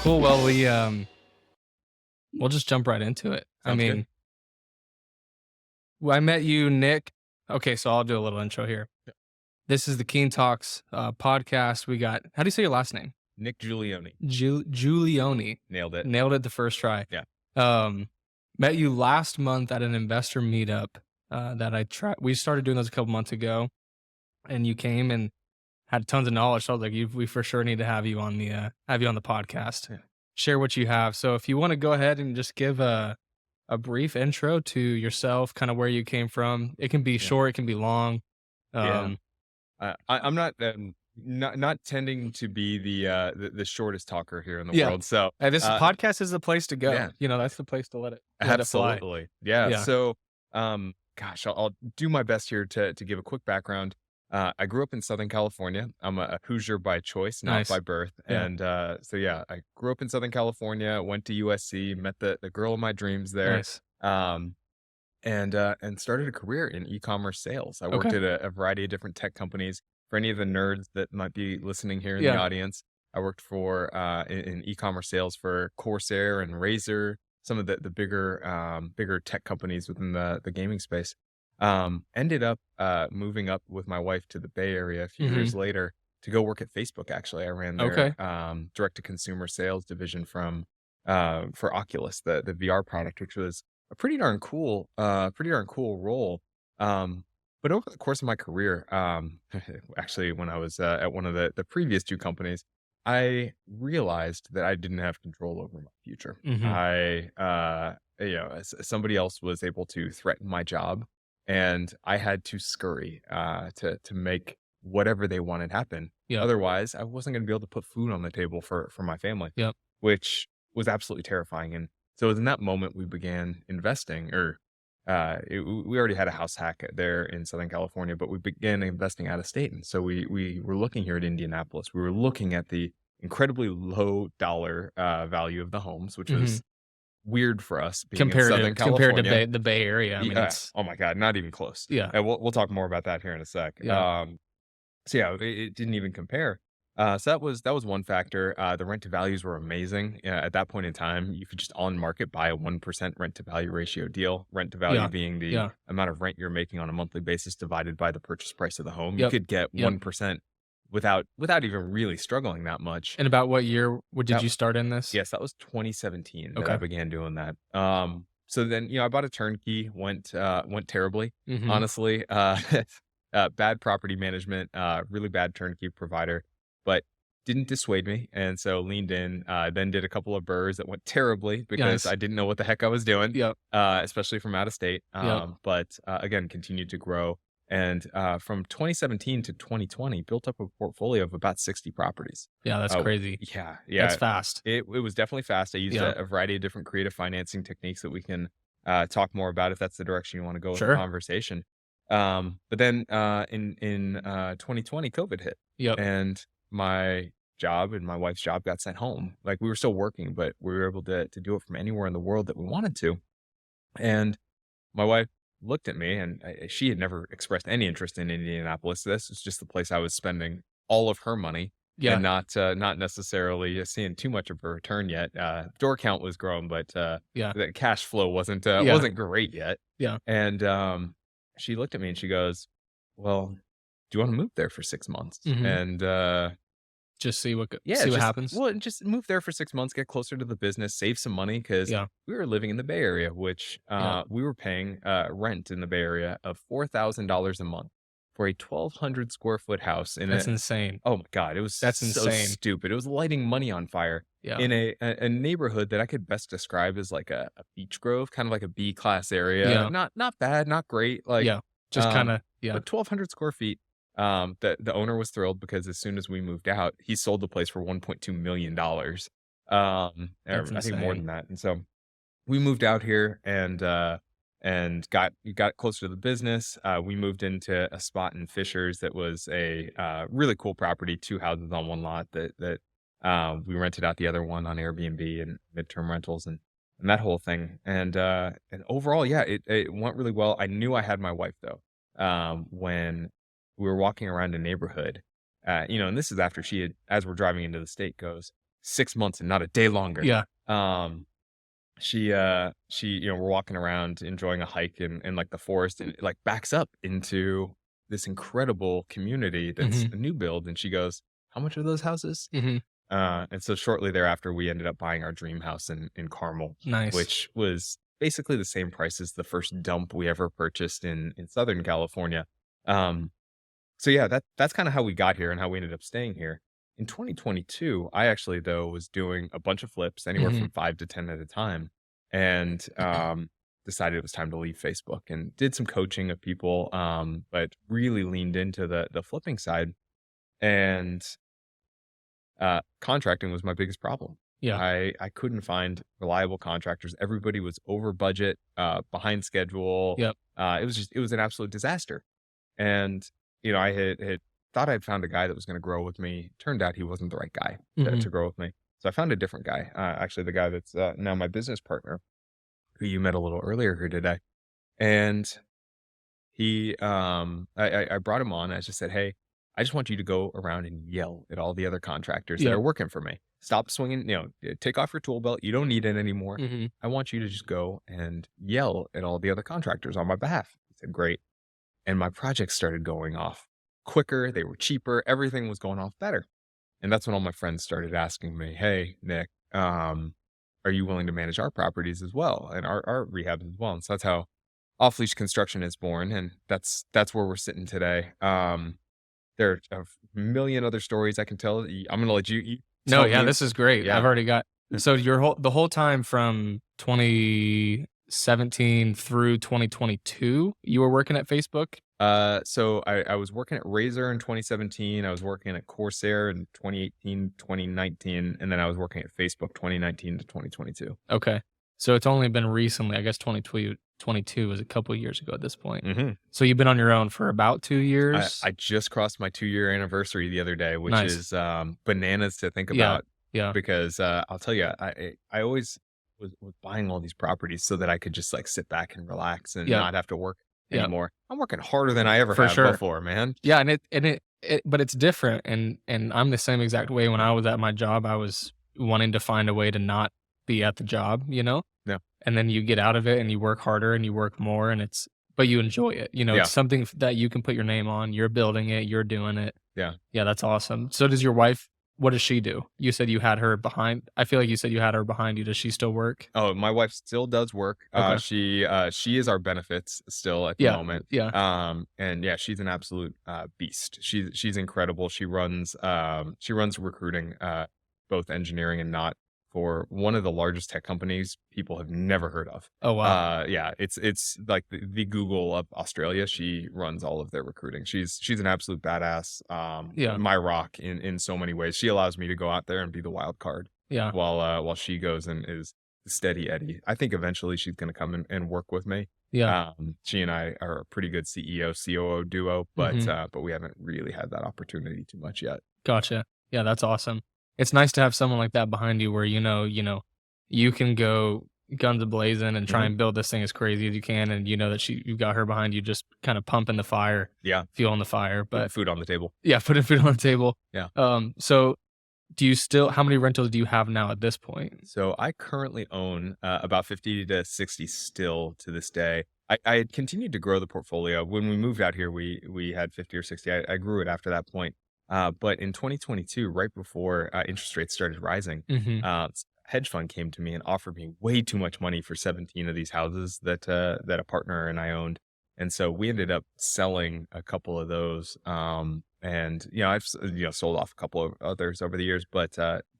Cool. Well, we'll just jump right into it. I Sounds good. mean, I met you, Nick. Okay, so I'll do a little intro here. Yeah. This is the Keen Talks podcast. We got, how do you say your last name? Nick Giulioni. Giulioni. Nailed it. Nailed it the first try. Yeah. Um, Met you last month at an investor meetup that I tried. We started doing those a couple months ago, and you came and had tons of knowledge. So I was like, we for sure need to have you on the podcast. Yeah. Share what you have. So if you want to go ahead and just give a brief intro to yourself, kind of where you came from. It can be Yeah. short, it can be long. Yeah. I'm not tending to be the shortest talker here in the Yeah. world. So This podcast is the place to go. yeah. That's the place to let it fly. Absolutely. Yeah. Yeah. So gosh, I'll do my best here to give a quick background. I grew up in Southern California. I'm a Hoosier by choice, not Nice. by birth. Yeah. And so yeah, I grew up in Southern California, went to USC, met the girl of my dreams there. Nice. And started a career in e-commerce sales. I worked Okay. at a variety of different tech companies. For any of the nerds that might be listening here in the Yeah. audience, I worked for in e-commerce sales for Corsair and Razer, some of the bigger tech companies within the gaming space. Ended up moving up with my wife to the Bay Area a few years later to go work at Facebook. Actually, I ran their Okay. direct to consumer sales division for Oculus, the VR product, which was a pretty darn cool role. But over the course of my career, actually, when I was at one of the previous two companies, I realized that I didn't have control over my future. Somebody else was able to threaten my job, and I had to scurry to make whatever they wanted happen. Yeah. Otherwise, I wasn't going to be able to put food on the table for my family. Yep. Which was absolutely terrifying. And so it was in that moment we began investing, we already had a house hack there in Southern California, but we began investing out of state. And so we were looking here at Indianapolis. We were looking at the incredibly low dollar value of the homes, which was weird for us being in Southern compared to California. the Bay Area. I mean, it's Oh my God, not even close. yeah. And we'll talk more about that here in a sec. Yeah. So yeah, it didn't even compare. So that was one factor. The rent to values were amazing. At that point in time, you could just on market buy a 1% rent to value ratio deal. Rent to value Yeah. being the Yeah. amount of rent you're making on a monthly basis divided by the purchase price of the home. You Yep. could get Yep. 1% without even really struggling that much. And about what year did That- you start in this? Yes, that was 2017 that Okay. I began doing that. So then, I bought a turnkey, went terribly, Mhm. honestly. Bad property management, really bad turnkey provider, but didn't dissuade me. And so leaned in, then did a couple of burrs that went terribly because Nice. I didn't know what the heck I was doing, Yep. especially from out of state. Yep. But again, continued to grow. And from 2017 to 2020, built up a portfolio of about 60 properties. Yeah, that's Oh, crazy. Yeah. That's fast. It was definitely fast. I used Yeah. a variety of different creative financing techniques that we can talk more about if that's the direction you want to go with the Sure. conversation. But then in 2020, COVID hit, Yep. and my job and my wife's job got sent home. Like, we were still working, but we were able to do it from anywhere in the world that we wanted to. And my wife looked at me, and she had never expressed any interest in Indianapolis. This was just the place I was spending all of her money. Yeah. And not necessarily seeing too much of a return yet. Door count was growing, but Yeah. the cash flow wasn't Yeah. great yet. Yeah. And she looked at me and she goes, "Well, do you want to move there for 6 months?" Mhm. And Just see what just happens. well, just move there for 6 months, get closer to the business, save some money, because Yeah. we were living in the Bay Area, which Yeah. we were paying rent in the Bay Area of $4,000 a month for a 1,200 square foot house in That's insane. Oh my God, it was That's so insane. stupid. It was lighting money on fire Yeah. in a neighborhood that I could best describe as like a beach grove, kind of like a B class area. Yeah. Not bad, not great. Like, Yeah. Just um, kind of, yeah. but 1,200 square feet. The owner was thrilled because as soon as we moved out, he sold the place for $1.2 million. Or That's I think more than insane. that. And so we moved out here and got closer to the business. We moved into a spot in Fishers that was a really cool property, 2 houses on one lot that we rented out the other one on Airbnb and midterm rentals and that whole thing. And overall, yeah, it went really well. I knew I had my wife though. When we were walking around a neighborhood, and this is after she had, as we're driving into the state, goes, 6 months and not a day longer. Yeah. Um, we're walking around enjoying a hike in like the forest, and it like backs up into this incredible community that's Mhm. a new build. And she goes, "How much are those houses?" Mhm. And so shortly thereafter, we ended up buying our dream house in Carmel, Nice. which was basically the same price as the first dump we ever purchased in Southern California. Um, so yeah, that's kind of how we got here and how we ended up staying here. In 2022, I actually though was doing a bunch of flips, anywhere Mhm. from 5 to 10 at a time, and decided it was time to leave Facebook and did some coaching of people, but really leaned into the flipping side. And contracting was my biggest problem. Yeah. I couldn't find reliable contractors. Everybody was over budget, behind schedule. Yep. It was an absolute disaster. And, you know, I had thought I'd found a guy that was gonna grow with me. Turned out he wasn't the right guy Mhm. to grow with me. So I found a different guy, actually the guy that's, now my business partner, who you met a little earlier here today. And I brought him on. I just said, "Hey, I just want you to go around and yell at all the other contractors that Yeah. are working for me. Stop swinging, take off your tool belt. You don't need it anymore. Mhm. I want you to just go and yell at all the other contractors on my behalf." He said, "Great." And my projects started going off quicker. They were cheaper. Everything was going off better. And that's when all my friends started asking me, "Hey, Nick, are you willing to manage our properties as well and our rehabs as well?" And so that's how Off Leash Construction is born, and that's where we're sitting today. There are a million other stories I can tell. I'm gonna let you No, tell yeah, me. this is great. I've Yeah. already got so the whole time from 2017 through 2022, you were working at Facebook? So I was working at Razor in 2017. I was working at Corsair in 2018, 2019, and then I was working at Facebook 2019 to 2022. Okay. So it's only been recently, I guess 2022 was a couple years ago at this point. Mhm. So you've been on your own for about 2 years? I just crossed my 2-year anniversary the other day, which Nice. is, bananas to think Yeah. about Yeah. because, I'll tell you, I always was buying all these properties so that I could just, like, sit back and relax and Yep. not have to work Yep. anymore. I'm working harder than I ever For have sure. before, man. Yeah, and but it's different, and I'm the same exact way. When I was at my job, I was wanting to find a way to not be at the job, you know? Yeah. And then you get out of it and you work harder and you work more and but you enjoy it. You know, it's Yeah. something that you can put your name on. You're building it, you're doing it. Yeah. Yeah, that's awesome. So does your wife, what does she do? You said you had her behind. I feel like you said you had her behind you. Does she still work? Oh, my wife still does work. Okay. She is our benefits still at the Yeah. moment. Yeah. And yeah, she's an absolute beast. She's incredible. She runs recruiting, both engineering and not, for one of the largest tech companies people have never heard of. Oh wow. Yeah, it's like the Google of Australia. She runs all of their recruiting. She's an absolute badass. Yeah. My rock in so many ways. She allows me to go out there and be the wild card Yeah. while she goes and is the steady Eddie. I think eventually she's going to come and work with me. Yeah. She and I are a pretty good CEO COO duo, Mhm. but we haven't really had that opportunity too much yet. Gotcha. Yeah, that's awesome. It's nice to have someone like that behind you where you can go guns a-blazing and try Mhm. and build this thing as crazy as you can, and you know that you've got her behind you just kinda pumping the fire, Yeah, fueling the fire, putting but food on the table. yeah, putting food on the table. Yeah. So do you still how many rentals do you have now at this point? So I currently own about 50 to 60 still to this day. I had continued to grow the portfolio. When we moved out here, we had 50 or 60. I grew it after that point. But in 2022, right before interest rates started rising, Mhm. hedge fund came to me and offered me way too much money for 17 of these houses that a partner and I owned. And so we ended up selling a couple of those. And I've sold off a couple of others over the years, but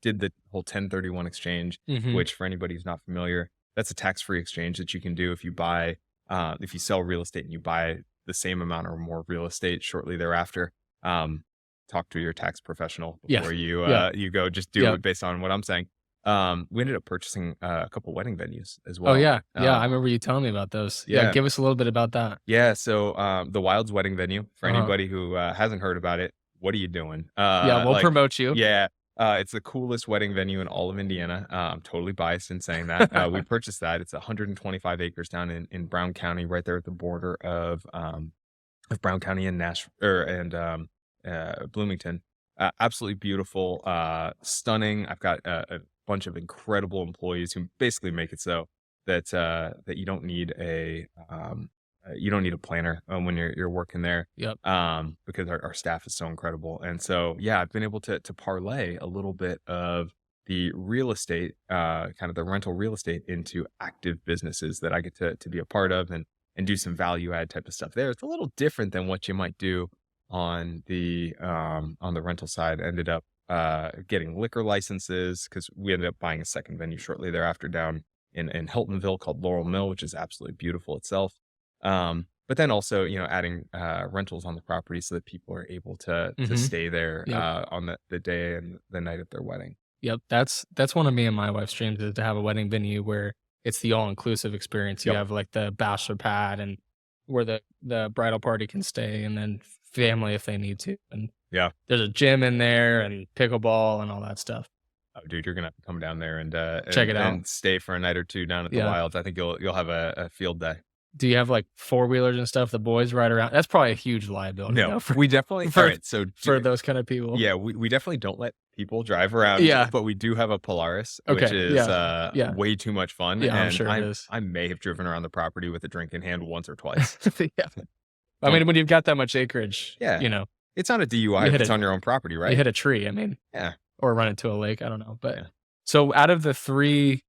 did the whole 1031 exchange, Mhm. which for anybody who's not familiar, that's a tax-free exchange that you can do if you sell real estate and you buy the same amount or more real estate shortly thereafter. Um, Talk to your tax professional Yeah. before Yeah. you go. Just do Yeah. it based on what I'm saying. We ended up purchasing a couple wedding venues as Oh, well. yeah. Yeah, I remember you telling me about those. Yeah, Yeah, give us a little bit about that. yeah. So the Wild's wedding venue, for Uh-huh. anybody who hasn't heard about it, what are you doing? Yeah, we'll promote you. Yeah, it's the coolest wedding venue in all of Indiana. I'm totally biased in saying that. We purchased that. It's 125 acres down in Brown County, right there at the border of Brown County and Bloomington. absolutely beautiful, stunning. I've got a bunch of incredible employees who basically make it so that that you don't need a planner when you're working there, Yep. because our staff is so incredible. And so, yeah, I've been able to parlay a little bit of the real estate, kind of the rental real estate, into active businesses that I get to be a part of, and do some value add type of stuff there. It's a little different than what you might do on the rental side. Ended up getting liquor licenses because we ended up buying a second venue shortly thereafter down in Hiltonville called Laurel Mill, which is absolutely beautiful itself. But then also, adding rentals on the property so that people are able to Mhm. stay there Yep. on the day and the night of their wedding. Yep. That's one of me and my wife's dreams, is to have a wedding venue where it's the all-inclusive experience. You Yep. have, like, the bachelor pad and where the bridal party can stay, and then family if they need to, and Yeah. there's a gym in there and pickleball and all that stuff. Oh, dude, you're gonna have to come down there and Check it out. stay for a night or two down at the Yeah. Wilds. I think you'll have a field day. Do you have, like, four-wheelers and stuff the boys ride around? That's probably a huge liability, No, though, for we definitely. All for right, so for those kind of people. yeah, we definitely don't let people drive around, Yeah. but we do have a Polaris, which Okay. is, Yeah. Yeah. way too much fun, Yeah, I'm and sure it is. I may have driven around the property with a drink in hand once or twice. Yeah. I Um, mean, when you've got that much acreage, yeah, you know, it's not a DUI you if hit it's a on your own property, you right? hit a tree, I mean, Yeah, or run into a lake, I don't know, but yeah. so out of the 3,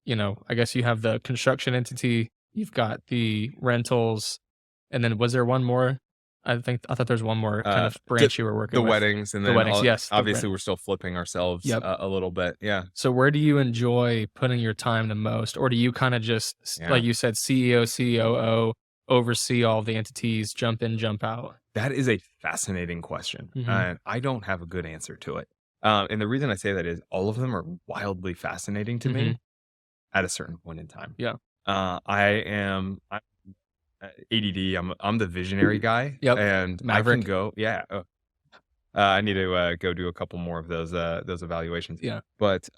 I guess you have the construction entity, you've got the rentals, and then was there one more? I thought there was one more kind Uh, of branch you were working the with. weddings, and The then weddings, yes, the obviously, rent. we're still flipping ourselves Yep. a little bit. Yeah, So where do you enjoy putting your time the most? Or do you kinda just, yeah. like you said, CEO, COO, oversee all the entities, jump in, jump out? That is a fascinating question, Mhm. and I don't have a good answer to it. And the reason I say that is all of them are wildly fascinating to Mhm. me at a certain point in time. Yeah. I'm ADD. I'm the visionary guy, Yep. and I can Maverick. go. Yeah, I need to go do a couple more of those evaluations. Yeah. But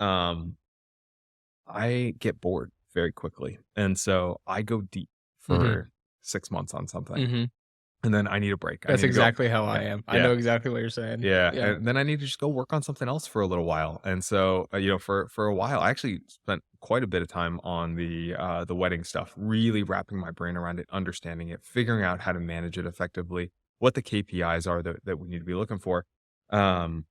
I get bored very quickly, and so I go deep Mhm. for 6 months on something, Mhm. and then I need a break. I That's need to go. exactly how I Yeah, am. I yeah. know exactly what you're saying. Yeah, Yeah. and then I need to just go work on something else for a little while. And so, for a while, I actually spent quite a bit of time on the wedding stuff, really wrapping my brain around it, understanding it, figuring out how to manage it effectively, what the KPIs are that we need to be looking for. Um,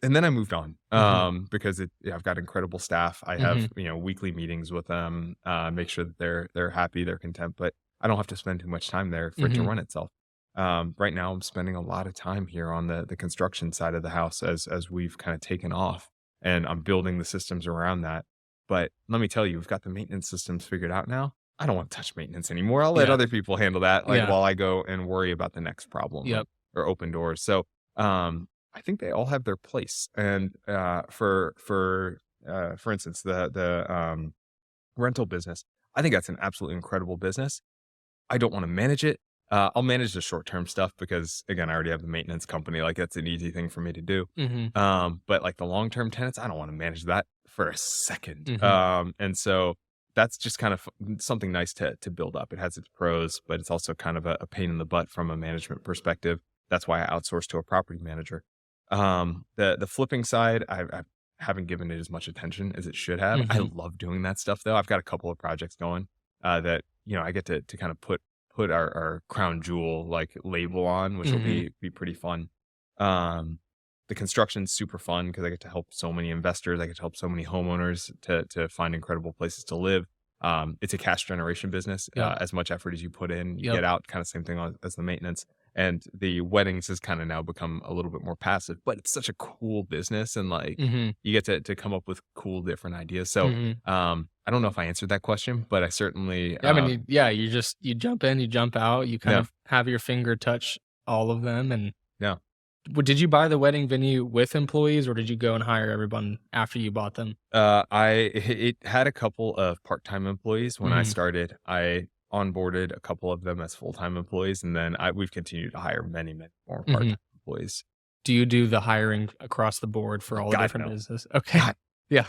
and then I moved on, Mhm. because I've got incredible staff. I have, Mhm. weekly meetings with them, make sure that they're happy, they're content, but I don't have to spend too much time there for it to Mhm. run itself. Right now, I'm spending a lot of time here on the construction side of the house as we've kind of taken off, and I'm building the systems around that. But let me tell you, we've got the maintenance systems figured out now. I don't want to touch maintenance anymore. I'll let Yeah. other people handle that, like Yeah. while I go and worry about the next problem, Yep. or open doors. So, I think they all have their place. And for instance, the rental business, I think that's an absolutely incredible business. I don't wanna manage it. I'll manage the short-term stuff because, again, I already have the maintenance company, like, that's an easy thing for me to do. Mhm. But, like, the long-term tenants, I don't wanna manage that for a second. Mhm. And so that's just kind of something nice to build up. It has its pros, but it's also kind of a pain in the butt from a management perspective. That's why I outsource to a property manager. The flipping side, I haven't given it as much attention as it should have. I Mhm. love doing that stuff, though. I've got a couple of projects going, that, I get to kind of put our crown jewel, like, label on, which will Mhm. be pretty fun. Um, the construction's super fun because I get to help so many investors. I get to help so many homeowners to find incredible places to live. It's a cash generation business. Yep. As much effort as you put in, you Yep. get out. Kind of same thing as the maintenance. And the weddings has kind of now become a little bit more passive, but it's such a cool business, and, like, Mhm. you get to come up with cool different ideas. So, Mhm. I don't know if I answered that question, but I certainly, Yeah, I mean, you jump in, you jump out, you kind yeah, of have your finger touch all of them, and yeah. did you buy the wedding venue with employees, or did you go and hire everyone after you bought them? It had a couple of part-time employees when I Mhm. started. I onboarded a couple of them as full-time employees, and then we've continued to hire many, many more Mhm. part-time employees. Do you do the hiring across the board for all the God, different no. businesses? Okay. God. Yeah.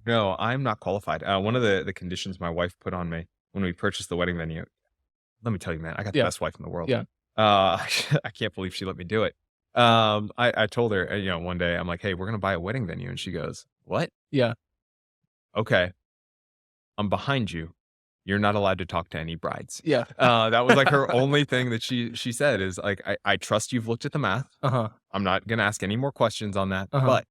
No, I'm not qualified. One of the conditions my wife put on me when we purchased the wedding venue, let me tell you, man, I got the Yeah. best wife in the world. Yeah. Uh, I can't believe she let me do it. I told her, one day I'm like, "Hey, we're gonna buy a wedding venue," and she goes, "What? Yeah. Okay, I'm behind you. You're not allowed to talk to any brides." Yeah. That was like her only thing that she said is like, I trust you've looked at the math. Uh-huh. I'm not gonna ask any more questions on that, Uh-huh. but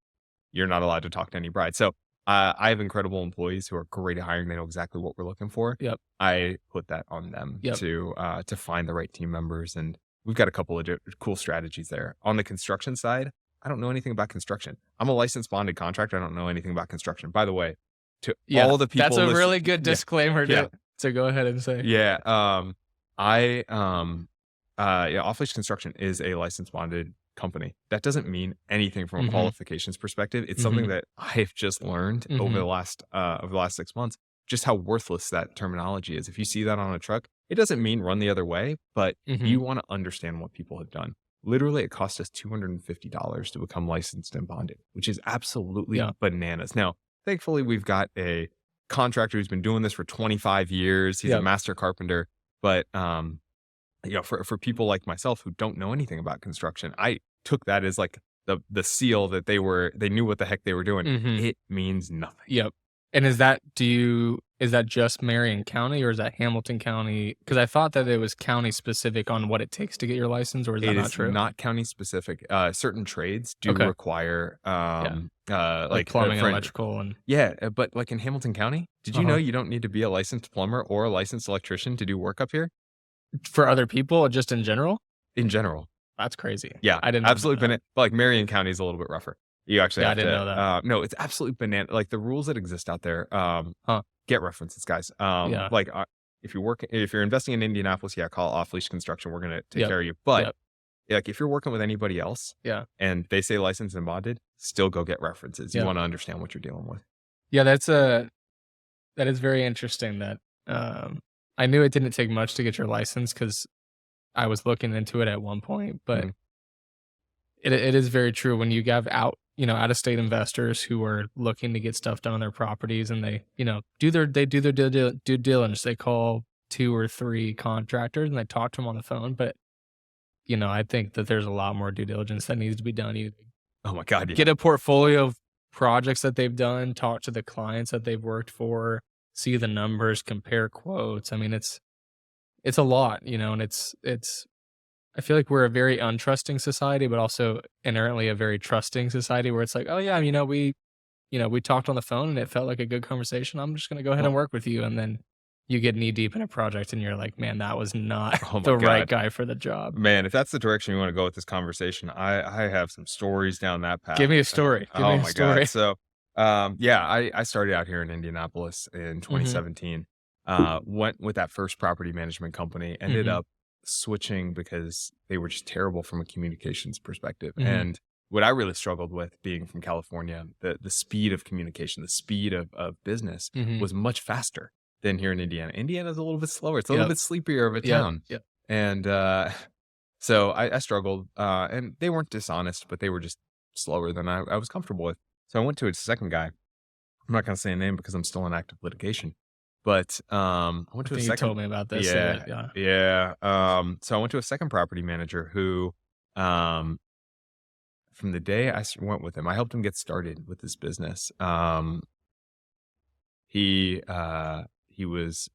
you're not allowed to talk to any brides." So I have incredible employees who are great at hiring. They know exactly what we're looking for. Yep. I put that on them Yep. to find the right team members, and we've got a couple of cool strategies there. On the construction side, I don't know anything about construction. I'm a licensed bonded contractor. I don't know anything about construction. By the way, to Yeah. all the That's people a listen, really good yeah, disclaimer yeah, to go ahead and say. yeah. I yeah, Off Leash Construction is a licensed bonded company. That doesn't mean anything from a Mhm. qualifications perspective. It's something Mhm. that I've just learned Mhm. over the last 6 months, just how worthless that terminology is. If you see that on a truck, it doesn't mean run the other way, but Mhm. you want to understand what people have done. Literally, it cost us $250 to become licensed and bonded, which is absolutely Yeah. bananas. Now, thankfully, we've got a contractor who's been doing this for 25 years. He's a Yep. master carpenter, but for people like myself who don't know anything about construction, I took that as like the seal that they knew what the heck they were doing. Mhm. It means nothing. Yep. And is that just Marion County or is that Hamilton County? Because I thought that it was county specific on what it takes to get your license, or is that It not is true? not county specific. Certain trades do Okay. require, Yeah. Like plumbing and for electrical and yeah, but like in Hamilton County, did you know uh-huh. you don't need to be a licensed plumber or a licensed electrician to do work up here? For other people or just in general? In general. That's crazy. Yeah, I did not know absolutely that. but like Marion County is a little bit rougher. You actually Yeah, I have didn't to, know that. no, it's absolutely banana. Like the rules that exist out there, Huh. get references, guys. Yeah. If you're investing in Indianapolis, yeah, call Off Leash Construction. We're gonna take Yep. care of you. But Yep. like if you're working with anybody else Yeah. and they say licensed and bonded, still go get references. You Yeah. want to understand what you're dealing with. Yeah, that is very interesting that, um I knew it didn't take much to get your license because I was looking into it at one point, but Mhm. it is very true when you have out of state investors who are looking to get stuff done on their properties and they do their due diligence. They call 2 or 3 contractors and they talk to them on the phone, but, I think that there's a lot more due diligence that needs to be done. You Oh my God, yeah. get a portfolio of projects that they've done, talk to the clients that they've worked for, see the numbers, compare quotes. I mean, it's a lot, and it's I feel like we're a very untrusting society, but also inherently a very trusting society where it's like, "Oh, yeah, we talked on the phone and it felt like a good conversation. I'm just gonna go ahead Oh, and work with you." And then you get knee deep in a project and you're like, "Man, that was not oh my the right God. guy for the job." Man, if that's the direction you want to go with this conversation, I have some stories down that Give path. me a story. Give me Oh a my God. story. So, yeah, I started out here in Indianapolis in Mhm. 2017. Went with that first property management company, ended Mhm. up switching because they were just terrible from a communications perspective. Mhm. And what I really struggled with being from California, the speed of communication, the speed of business Mhm. was much faster than here in Indiana. Indiana's a little bit slower. It's a little Yep. bit sleepier of a Yep. town. Yep. And so I struggled, and they weren't dishonest, but they were just slower than I was comfortable with. So I went to a second guy. I'm not gonna say a name because I'm still in active litigation. But I went I to a think you second told me about this, yeah, yeah. yeah. So I went to a second property manager who, um, from the day went with him, I helped him get started with this business. He was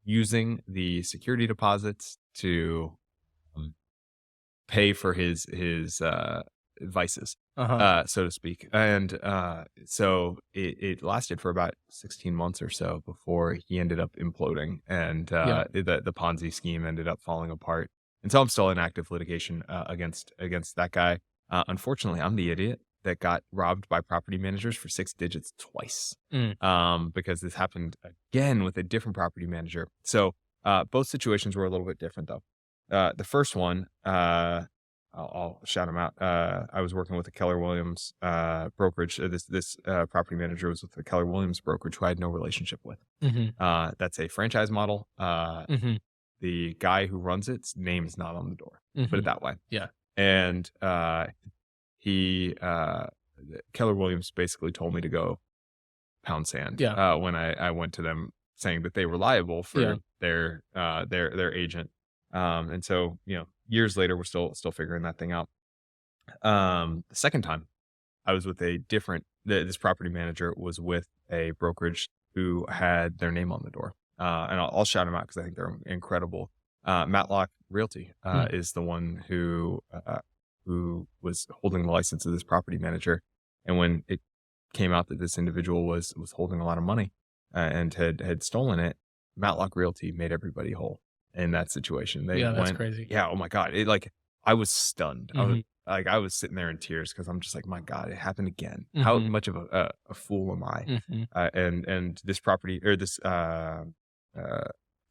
using the security deposits to um, pay for his vices, Uh-huh. so to speak. And so it lasted for about 16 months or so before he ended up imploding, and Yep. the Ponzi scheme ended up falling apart. And so I'm still in active litigation against that guy. Unfortunately, I'm the idiot that got robbed by property managers for 6 digits twice. Mm. Because this happened again with a different property manager. So both situations were a little bit different though. The first one, I'll shout him out. I was working with a Keller Williams brokerage. This property manager was with the Keller Williams brokerage who I had no relationship with. Mhm. That's a franchise model. Mhm. The guy who runs it's name is not on the door. Put it Mhm. that way. Yeah. And he Keller Williams basically told me to go pound sand Yeah. when I went to them saying that they were liable Yeah. for their agent. And so years later we're still figuring that thing out. The second time I was with a different this property manager was with a brokerage who had their name on the door. And I'll shout them out because I think they're incredible. Matlock Realty Mm, is the one who was holding the license of this property manager. And when it came out that this individual was holding a lot of money and had stolen it, Matlock Realty made everybody whole in that situation. They yeah, that's went, crazy. yeah, oh my god, it like I was stunned. Mhm, I was sitting there in tears because I'm just like, my god, it happened again. How mhm, much of a fool am I? mhm. And this property or this uh,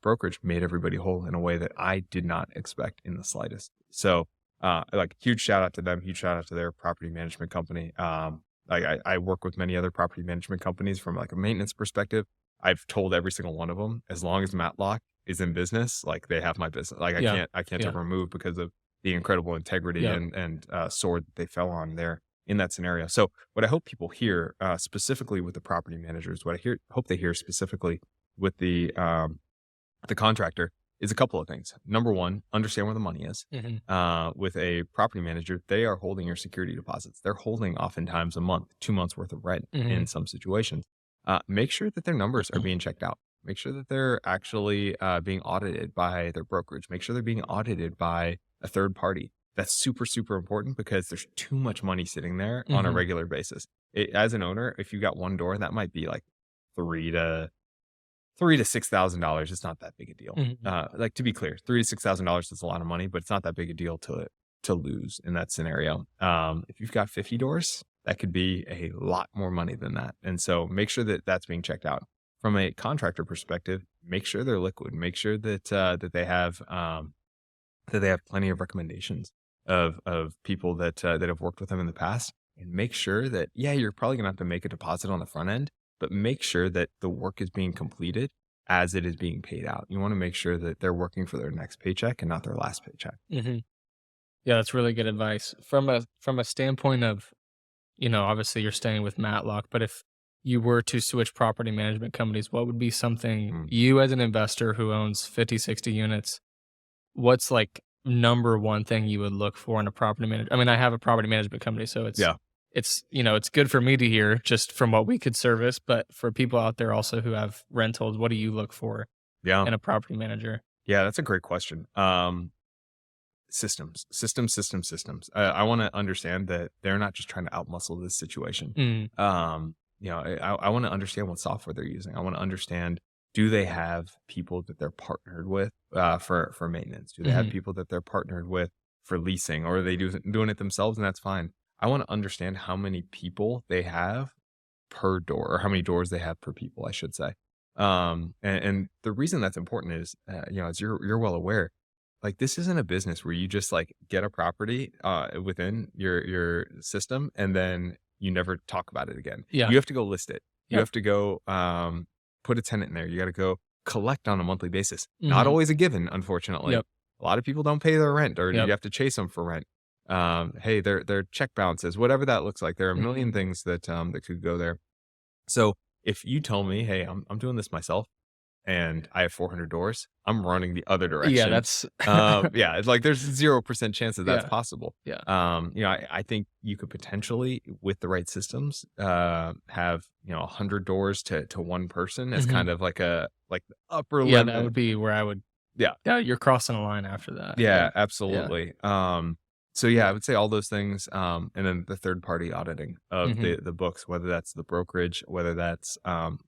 brokerage made everybody whole in a way that I did not expect in the slightest. So, like, huge shout out to them. Huge shout out to their property management company. I work with many other property management companies from like a maintenance perspective. I've told every single one of them, as long as Matlock is in business, like they have my business. Like Yeah, I can't yeah, ever move because of the incredible integrity yep, and sword that they fell on there in that scenario. So what I hope people hear, specifically with the property managers, what I hope they hear specifically with the contractor is a couple of things. Number one, understand where the money is. mhm, With a property manager, they are holding your security deposits. They're holding oftentimes a month, 2 months worth of rent in mhm, some situations. Make sure that their numbers are being checked out. Make sure that they're actually being audited by their brokerage. Make sure they're being audited by a third party. That's super, super important because there's too much money sitting there on a mhm, regular basis. As an owner, if you got one door, that might be like three to $6,000. It's not that big a deal. mhm. Like to be clear, $3,000 to $6,000 is a lot of money, but it's not that big a deal to lose in that scenario. If you've got 50 doors, that could be a lot more money than that. And so make sure that that's being checked out. From a contractor perspective, make sure they're liquid. Make sure that they have plenty of recommendations of people that have worked with them in the past, and make sure that, yeah, you're probably gonna have to make a deposit on the front end, but make sure that the work is being completed as it is being paid out. You wanna make sure that they're working for their next paycheck and not their last paycheck. Mhm. Yeah, that's really good advice. From a standpoint of, obviously you're staying with Matlock, but if you were to switch property management companies, what would be something Mm, you as an investor who owns 50, 60 units, what's like number one thing you would look for in a property manager? I mean, I have a property management company, so yeah, it's good for me to hear just from what we could service, but for people out there also who have rentals, what do you look for yeah, in a property manager? yeah, that's a great question. Systems. I wanna understand that they're not just trying to outmuscle this situation. Mm, I wanna understand what software they're using. I wanna understand, do they have people that they're partnered with, for maintenance? Do they have mhm, people that they're partnered with for leasing, or are they doing it themselves, and that's fine. I wanna understand how many people they have per door, or how many doors they have per people, I should say. And the reason that's important is, as you're well aware, like, this isn't a business where you just, like, get a property, within your system, and then you never talk about it again. yeah, You have to go list it. You yep, have to go, put a tenant in there. You gotta go collect on a monthly basis. Not mhm, always a given, unfortunately. yep, A lot of people don't pay their rent, or yep, you have to chase them for rent. Hey, their check bounces, whatever that looks like. There are a million mhm. things that could go there. So, if you tell me, "Hey, I'm doing this myself, and I have 400 doors," I'm running the other Yeah, direction. that's Yeah, it's like there's 0% chance that that's yeah, possible. yeah, I think you could potentially, with the right systems, have, 100 doors to one person as mhm. kind of like the upper Yeah, that limit. would be where I would Yeah. yeah, you're crossing a line after that, Yeah, yeah, yeah, absolutely. So yeah, I would say all those things, and then the third party auditing of mhm, the books, whether that's the brokerage, whether that's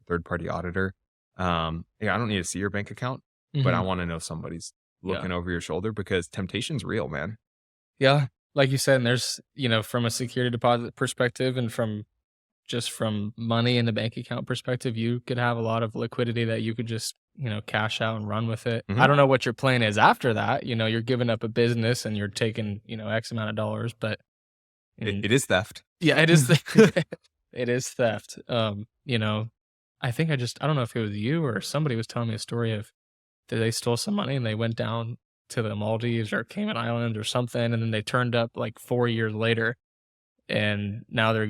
third party auditor. Yeah, I don't need to see your bank account, but I mhm, want to know somebody's yeah. looking over your shoulder because temptation's real, man. Yeah, like you said, and there's from a security deposit perspective and from money in the bank account perspective, you could have a lot of liquidity that you could just, cash out and run with it. I Hmm. don't know what your plan is after that, you're giving up a business and you're taking, X amount of dollars, but It, and it is theft. yeah, it is it is theft. I think I don't know if it was you or somebody was telling me a story of that they stole some money and they went down to the Maldives or Cayman Islands or something, and then they turned up like 4 years later, and now they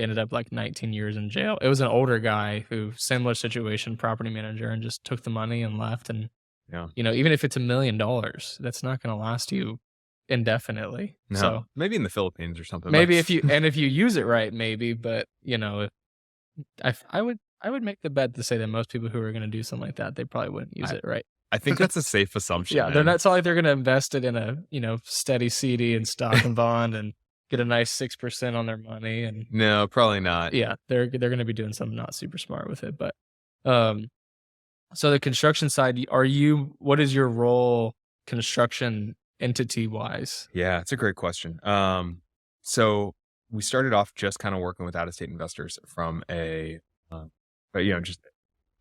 ended up like 19 years in jail. It was an older guy who similar situation, property manager, and just took the money and left, and, Yeah. even if it's $1,000,000, that's not gonna last you, indefinitely. No, So maybe in the Philippines or something. maybe That's if you use it right, maybe, but, I would make the bet to say that most people who are gonna do something like that, they probably wouldn't use I it right. I think that's a safe assumption, Yeah, they're man. not it's not like they're gonna invest it in a, steady CD and stock and bond and get a nice 6% on their money, and No, probably not. yeah, they're gonna be doing something not super smart with it, but, um, so the construction side, what is your role construction entity-wise? Yeah, it's a great question. So we started off just kind of working with out-of-state investors from uh, but just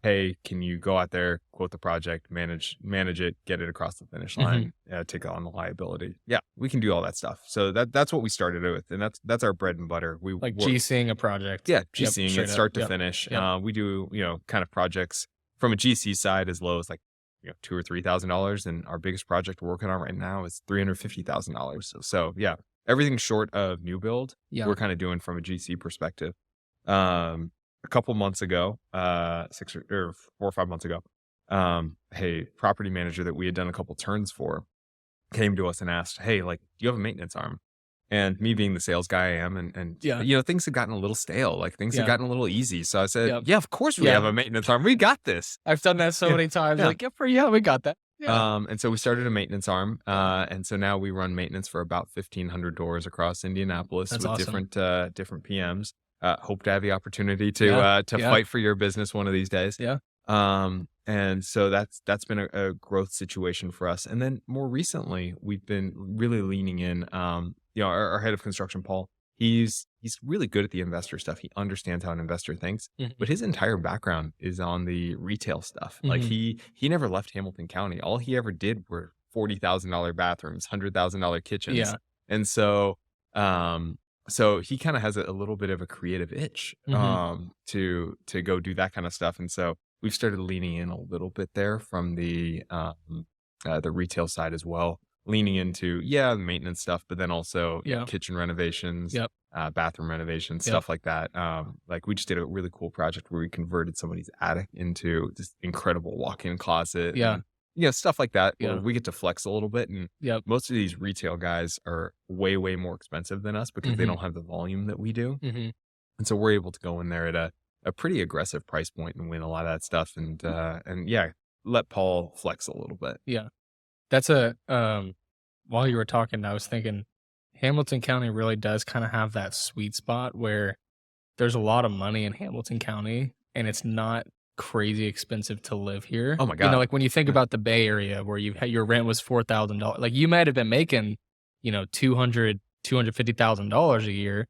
hey, can you go out there, quote the project, manage it, get it across the finish Mhm. line, take on the liability. Yeah, we can do all that stuff. So that's what we started with, and that's our bread and butter. We Like work, GCing a project. yeah, Yep, GCing it straight up. start to Yep, finish. yep. We do kind of projects from a GC side as low as like $2,000 or $3,000, and our biggest project we're working on right now is $350,000. So yeah, everything short of new build, Yeah. we're kind of doing from a GC perspective. A couple months ago, 4 or 5 months ago, a property manager that we had done a couple turns for came to us and asked, "Hey, like, do you have a maintenance arm?" And me being the sales guy I am, and Yeah, things had gotten a little stale, like things had yeah, gotten a little easy. So I said, yep. "Yeah, of course we have Yeah, a maintenance arm. We got this." I've done that so Yeah, many times, yeah. like, "Yep, yeah, we got that." Yeah, And so we started a maintenance arm, yeah, and so now we run maintenance for about 1,500 doors across Indianapolis that's with awesome. different PMs. Hope to have the opportunity Yeah, to yeah, fight for your business one of these days. yeah. And so that's been a growth situation for us. And then more recently, we've been really leaning in. Our head of construction, Paul, he's really good at the investor stuff. He understands how an investor thinks, Mhm, but his entire background is on the retail stuff. Like mhm, he never left Hamilton County. All he ever did were $40,000 bathrooms, $100,000 kitchens, yeah, and so he kind of has a little bit of a creative itch mhm, to go do that kind of stuff, and so we've started leaning in a little bit there from the retail side as well, leaning into the maintenance stuff, but then also yeah, kitchen renovations, yep, bathroom renovations, yep, stuff like that. Like we just did a really cool project where we converted somebody's attic into this incredible walk-in closet, yeah, and stuff like that where yeah, we get to flex a little bit. And yep, most of these retail guys are way, way more expensive than us because they mhm, don't have the volume that we do. mhm, And so we're able to go in there at a pretty aggressive price point and win a lot of that stuff. And yeah, let Paul flex a little bit. yeah. That's while you were talking, I was thinking Hamilton County really does kinda have that sweet spot where there's a lot of money in Hamilton County, and it's not crazy expensive to live here. Oh my God. Like, when you think Yeah. about the Bay Area where your rent was $4,000, like, you might have been making, 250,000 dollars a year,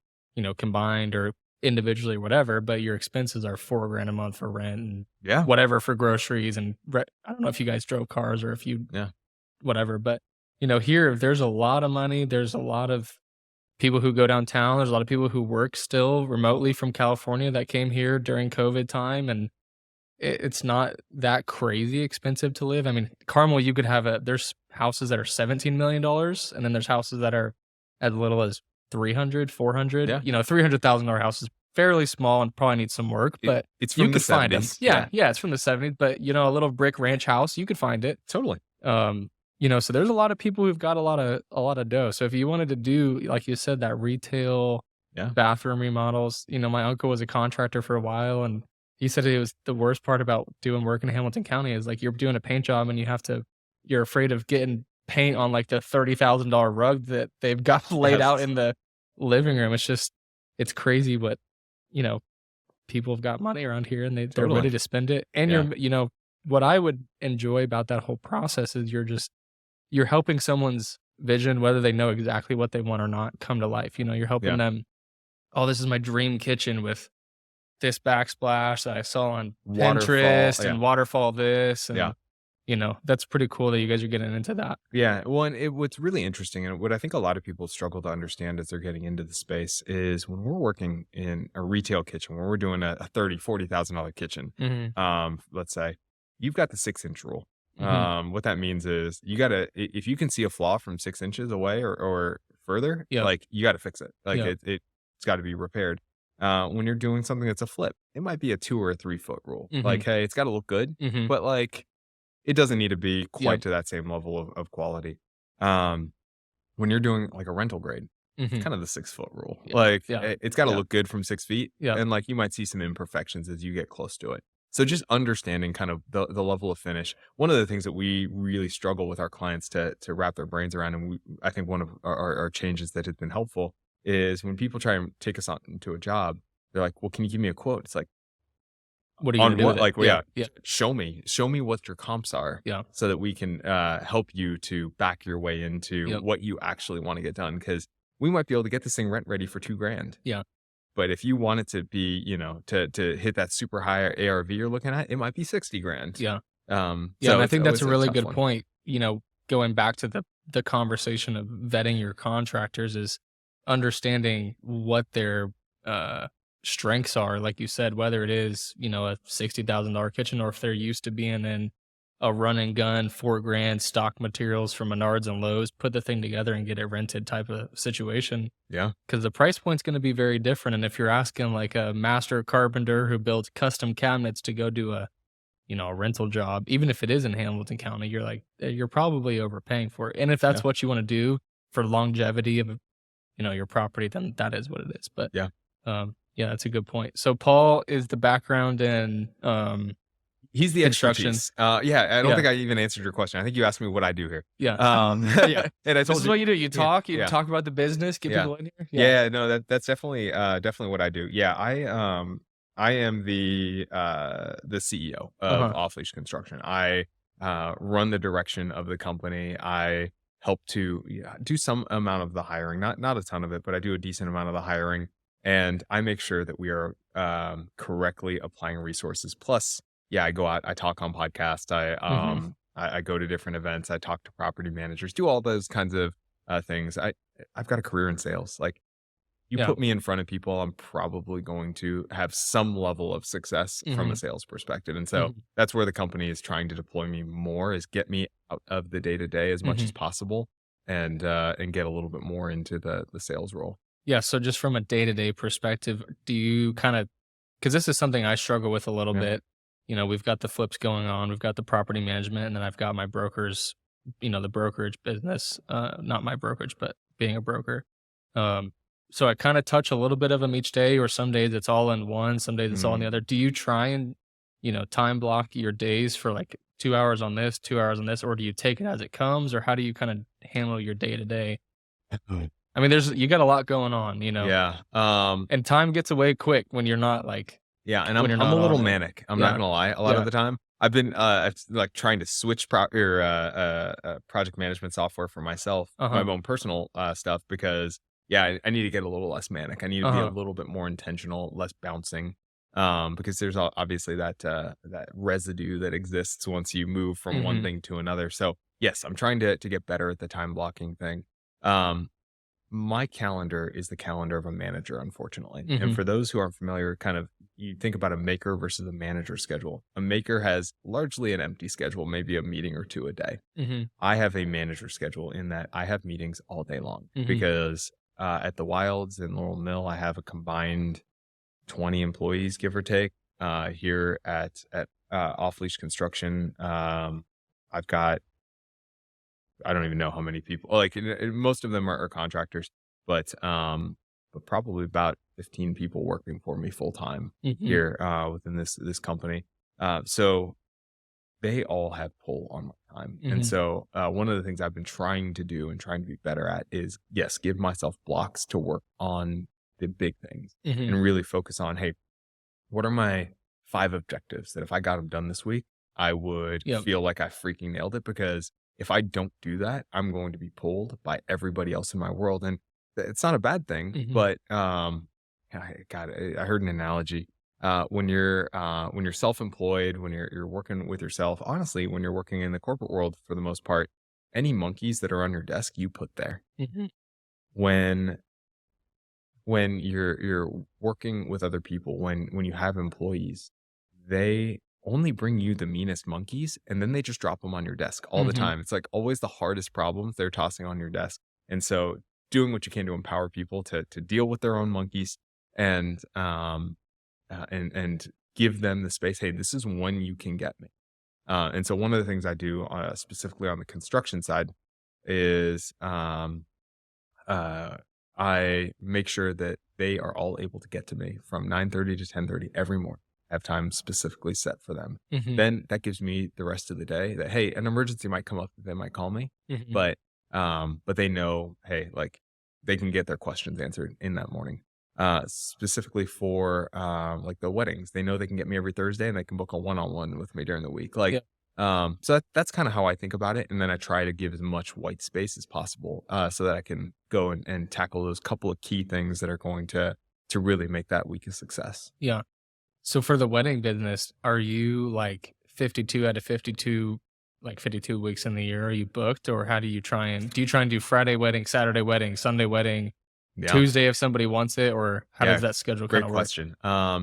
combined or individually or whatever, but your expenses are 4 grand a month for rent and Yeah. whatever for groceries and I don't know if you guys drove cars or if you Yeah. whatever, but, here, there's a lot of money, there's a lot of people who go downtown. There's a lot of people who work still remotely from California that came here during COVID time, and it's not that crazy expensive to live. I mean, Carmel, you could have there's houses that are $17 million, and then there's houses that are as little as 300, 400. Yeah. $300,000 house is fairly small and probably needs some work, but It's you from the could find them. 70s. Yeah, Yeah. yeah, it's from the '70s, but a little brick ranch house, you could find it. Totally. So there's a lot of people who've got a lot of dough. So if you wanted to do, like you said, that retail Yeah. bathroom remodels, my uncle was a contractor for a while, and he said it was the worst part about doing work in Hamilton County is like you're doing a paint job and you're afraid of getting paint on like the $30,000 rug that they've got laid out Yes. in the living room. It's crazy what, you know, people have got money around here and they're Totally. ready to spend it. And Yeah. what I would enjoy about that whole process is you're helping someone's vision, whether they know exactly what they want or not, come to life. You're helping Yeah. them. Oh, this is my dream kitchen with this backsplash that I saw on Waterfall. Pinterest Yeah. and waterfall this, Yeah. and that's pretty cool that you guys are getting into that. Yeah. Well, and what's really interesting, and what I think a lot of people struggle to understand as they're getting into the space, is when we're working in a retail kitchen, when we're doing a $30,000-$40,000 kitchen, Mhm, let's say, you've got the 6-inch rule. mhm, What that means is you gotta, if you can see a flaw from 6 inches away or further, yep, like you got to fix it. Like yep, it's got to be repaired. When you're doing something that's a flip, it might be a 2 or 3 foot rule. Like, mhm, hey, it's got to look good, mhm, but like it doesn't need to be yep, quite to that same level of quality. Um, when you're doing like a rental grade, it's Mhm. kind of the 6-foot rule. Yeah. Like Yeah. it's got to Yeah. look good from 6 feet, Yeah. and like you might see some imperfections as you get close to it. So just understanding kind of the level of finish. One of the things that we really struggle with our clients to wrap their brains around, and I think one of our changes that has been helpful is when people try and take us on into a job, they're like, "Well, can you give me a quote?" It's like, What are you gonna on do with what? it? Like, well, Yeah. yeah, Yeah. show me what your comps are Yeah. so that we can help you to back your way into Yep. what you actually want to get done. Because we might be able to get this thing rent ready for 2 grand, Yeah. but if you want it to be, you know, to hit that super high ARV you're looking at, it might be 60 grand. Yeah. Yeah, and So I it's think that's always a a really tough good one. point, going back to the conversation of vetting your contractors is understanding what their, uh, strengths are, like you said, whether it is, a $60,000 kitchen or if they're used to being in a run and gun, 4 grand stock materials from Menards and Lowe's, put the thing together and get it rented type of situation. Yeah, Because the price point's gonna be very different, and if you're asking, like, a master carpenter who builds custom cabinets to go do a rental job, even if it is in Hamilton County, you're like, you're probably overpaying for it. And if yeah, that's what you wanna do for longevity of, your property, then that is what it is. But, yeah. yeah, that's a good point. So Paul is the background in, He's the construction. expertise. Yeah, I don't Yeah, think I even answered your question. I think you asked me what I do here. yeah. Yeah, and I This told is you. what you do. Yeah, You yeah, talk about the business, get yeah. people in here. Yeah. Yeah, no, that's definitely definitely what I do. Yeah, I am the CEO of Uh-huh. Off Leash Construction. I run the direction of the company. I help to, yeah, do some amount of the hiring, not a ton of it, but I do a decent amount of the hiring, and I make sure that we are correctly applying resources. Plus, yeah, I go out, I talk on podcasts, Mhm. I go to different events, I talk to property managers, do all those kinds of things. I've got a career in sales. Like, you Yeah. put me in front of people, I'm probably going to have some level of success from a Mhm. sales perspective. And so Mhm. that's where the company is trying to deploy me more, is get me out of the day to day as much as Mhm. possible, and get a little bit more into the sales role. Yeah, so just from a day-to-day perspective, do you kinda, because this is something I struggle with a little Yeah. bit. We've got the flips going on, we've got the property management, and then I've got my brokers, the brokerage business, not my brokerage, but being a broker. Um, so I kinda touch a little bit of them each day, or some days it's all in one, some days it's all in the Mm. other. Do you try and, time block your days for, like, 2 hours on this, 2 hours on this, or do you take it as it comes, or how do you kinda handle your day to day? I mean, you got a lot going on, Yeah. and time gets away quick Yeah, and when you're I'm a not little on it. manic. I'm not Yeah, gonna lie. A lot of yeah, the time, I've been like trying to switch project management software for myself, my uh-huh, own personal stuff, because yeah, I need to get a little less manic. I need to be a uh-huh, little bit more intentional, less bouncing. Because there's obviously that residue that exists once you move from one mhm, thing to another. So yes, I'm trying to get better at the time blocking thing. Um, my calendar is the calendar of a manager, unfortunately. And mhm, for those who aren't familiar, kind of, you think about a maker versus a manager schedule. A maker has largely an empty schedule, maybe a meeting or two a day. mhm, I have a manager schedule in that I have meetings all day long, mhm, because at the Wilds in Laurel Mill, I have a combined 20 employees, give or take. Here at Off Leash Construction, I've got, I don't even know how many people. Like, most of them are contractors, but probably about 15 people working for me full time mhm, here within this company. So they all have pull on my time, and mhm, so one of the things I've been trying to do and trying to be better at is, yes, give myself blocks to work on the big things mhm, and really focus on, hey, what are my 5 objectives that if I got them done this week, I would yep, feel like I freaking nailed it? Because if I don't do that, I'm going to be pulled by everybody else in my world, and it's not a bad thing, mhm, but, I heard an analogy. When you're self-employed, when you're working with yourself, honestly, when you're working in the corporate world for the most part, any monkeys that are on your desk, you put there. mhm, When you're working with other people, when you have employees, they only bring you the meanest monkeys, and then they just drop them on your desk all the mhm. time. It's like always the hardest problems they're tossing on your desk. And so doing what you can to empower people to deal with their own monkeys, and and give them the space. Hey, this is when you can get me. And so one of the things I do specifically on the construction side is uh, I make sure that they are all able to get to me from 9:30 to 10:30 every morning. I have time specifically set for them. Mhm. Then that gives me the rest of the day that, hey, an emergency might come up, they might call me, Mhm. but but they know, hey, like they can get their questions answered in that morning. Specifically for like the weddings, they know they can get me every Thursday and they can book a one-on-one with me during the week. Yeah. Like so that's kind of how I think about it. And then I try to give as much white space as possible so that I can go and tackle those couple of key things that are going to really make that week a success. Yeah. So for the wedding business, are you like 52 out of 52, like 52 weeks in the year? Are you booked, or how do you try and do Friday wedding, Saturday wedding, Sunday wedding, Yeah. Tuesday if somebody wants it, or how does Yeah. that schedule kind Great of work? question.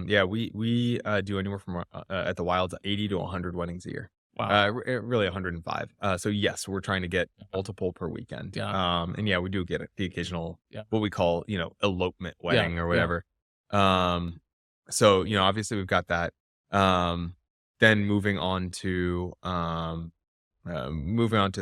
Yeah, we do anywhere from at the Wilds 80 to 100 weddings a year. Wow. Really 105. So yes, we're trying to get multiple per weekend. Yeah. And yeah, we do get the occasional Yeah. what we call, elopement Yeah. wedding or Yeah. whatever. Um, so, obviously we've got that. Um, then moving on to the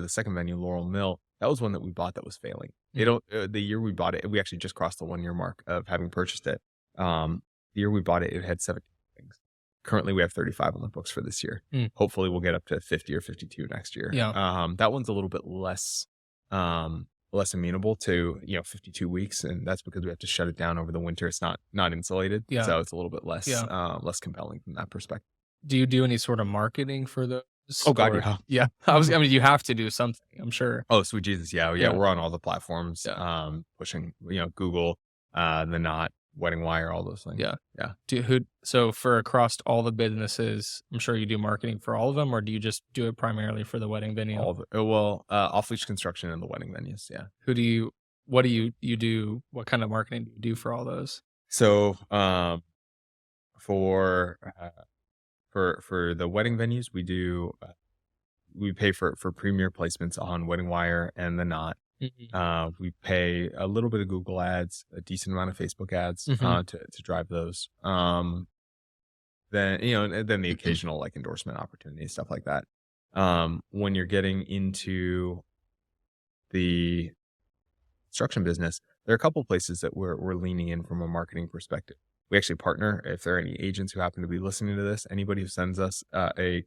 second venue, Laurel Mill. That was one that we bought that was failing. Mhm. The year we bought it, we actually just crossed the 1 year mark of having purchased it. The year we bought it, it had 17 things. Currently, we have 35 on the books for this year. Mm. Hopefully, we'll get up to 50 or 52 next year. Yeah. That one's a little bit less amenable to 52 weeks, and that's because we have to shut it down over the winter. It's not insulated, Yeah. so it's a little bit less Yeah. less compelling from that perspective. Do you do any sort of marketing for those? Oh God, Or yeah. yeah, I mean, you have to do something, I'm sure. Oh, sweet Jesus. Yeah, yeah, Yeah. we're on all the platforms, Yeah. pushing, Google, The Knot, Wedding Wire, all those things. Yeah. Yeah. So for across all the businesses, I'm sure you do marketing for all of them, or do you just do it primarily for the wedding venue? All the off leash construction and the wedding venues. Yeah. Who do you what do you do? What kind of marketing do you do for all those? So, for for the wedding venues, we pay for premier placements on Wedding Wire and The Knot. Mhm. We pay a little bit of Google ads, a decent amount of Facebook ads, Mhm. to drive those. Then, and then the occasional like endorsement opportunity, stuff like that. When you're getting into the construction business, there are a couple places that we're leaning in from a marketing perspective. We actually partner. If there are any agents who happen to be listening to this, anybody who sends us a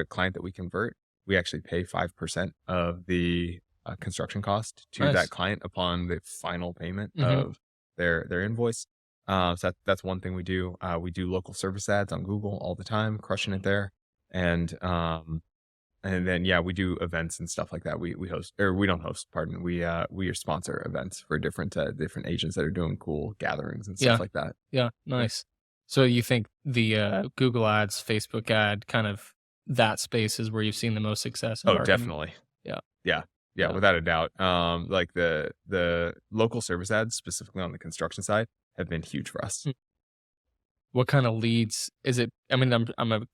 client that we convert, we actually pay 5% of the construction cost to that Nice. client upon the final payment Mhm. of their invoice. So that's one thing we do. We do local service ads on Google all the time, crushing it there. And then yeah, we do events and stuff like that. We host, or we don't host, pardon. We sponsor events for different agents that are doing cool gatherings and stuff Yeah. like that. Yeah, Yeah. nice. So you think the, Google Ads, Facebook ad, kind of that space is where you've seen the most success in Oh, marketing? definitely. Yeah. Yeah. Yeah, Yeah. without a doubt. Like the local service ads, specifically on the construction side, have been huge for us. Hmm. What kinda leads is it? I mean,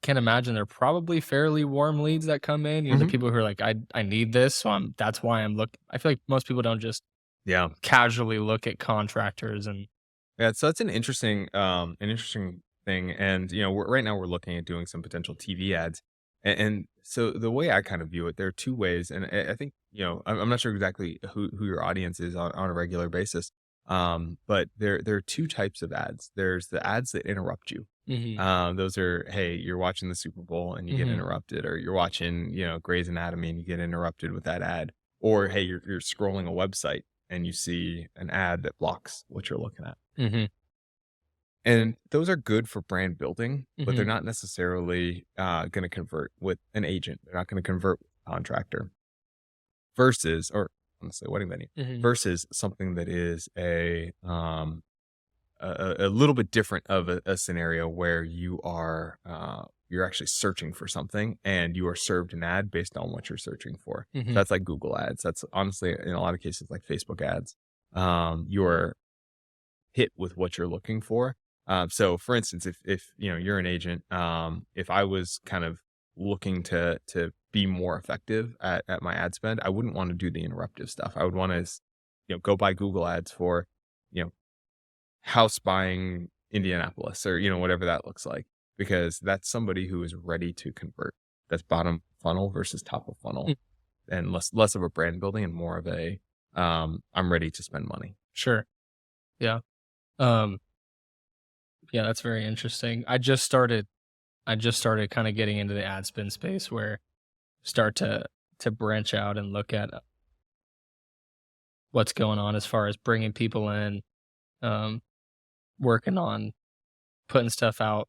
can't imagine they're probably fairly warm leads that come in, the Mhm. people who are like, "I need this, so that's why I'm look." I feel like most people don't just Yeah. casually look at contractors and Yeah, so it's an interesting thing, and right now we're looking at doing some potential TV ads, and so the way I kind of view it, there are two ways, and I think I'm not sure exactly who your audience is on a regular basis, but there are two types of ads. There's the ads that interrupt you. Mhm. Those are, hey, you're watching the Super Bowl and you get Mhm. interrupted, or you're watching Grey's Anatomy and you get interrupted with that ad, or hey, you're scrolling a website and you see an ad that blocks what you're looking at. Mhm. And those are good for brand building, but they're Mhm. not necessarily going to convert with an agent. They're not going to convert with a contractor versus, or honestly, a wedding venue Mhm. versus something that is a little bit different of a scenario where you're actually searching for something and you are served an ad based on what you're searching for. So Mhm. that's like Google ads. That's honestly in a lot of cases like Facebook ads. You're hit with what you're looking for. So for instance, if you're an agent, if I was kind of looking to be more effective at my ad spend, I wouldn't want to do the interruptive stuff. I would want to go buy Google ads for you know house buying Indianapolis, or whatever that looks like, because that's somebody who is ready to convert. That's bottom funnel versus top of funnel, Mm. and less of a brand building and more of a I'm ready to spend money. Sure. Yeah. Um, yeah, that's very interesting. I just started kind of getting into the ad spend space where start to branch out and look at what's going on as far as bringing people in, um, working on putting stuff out,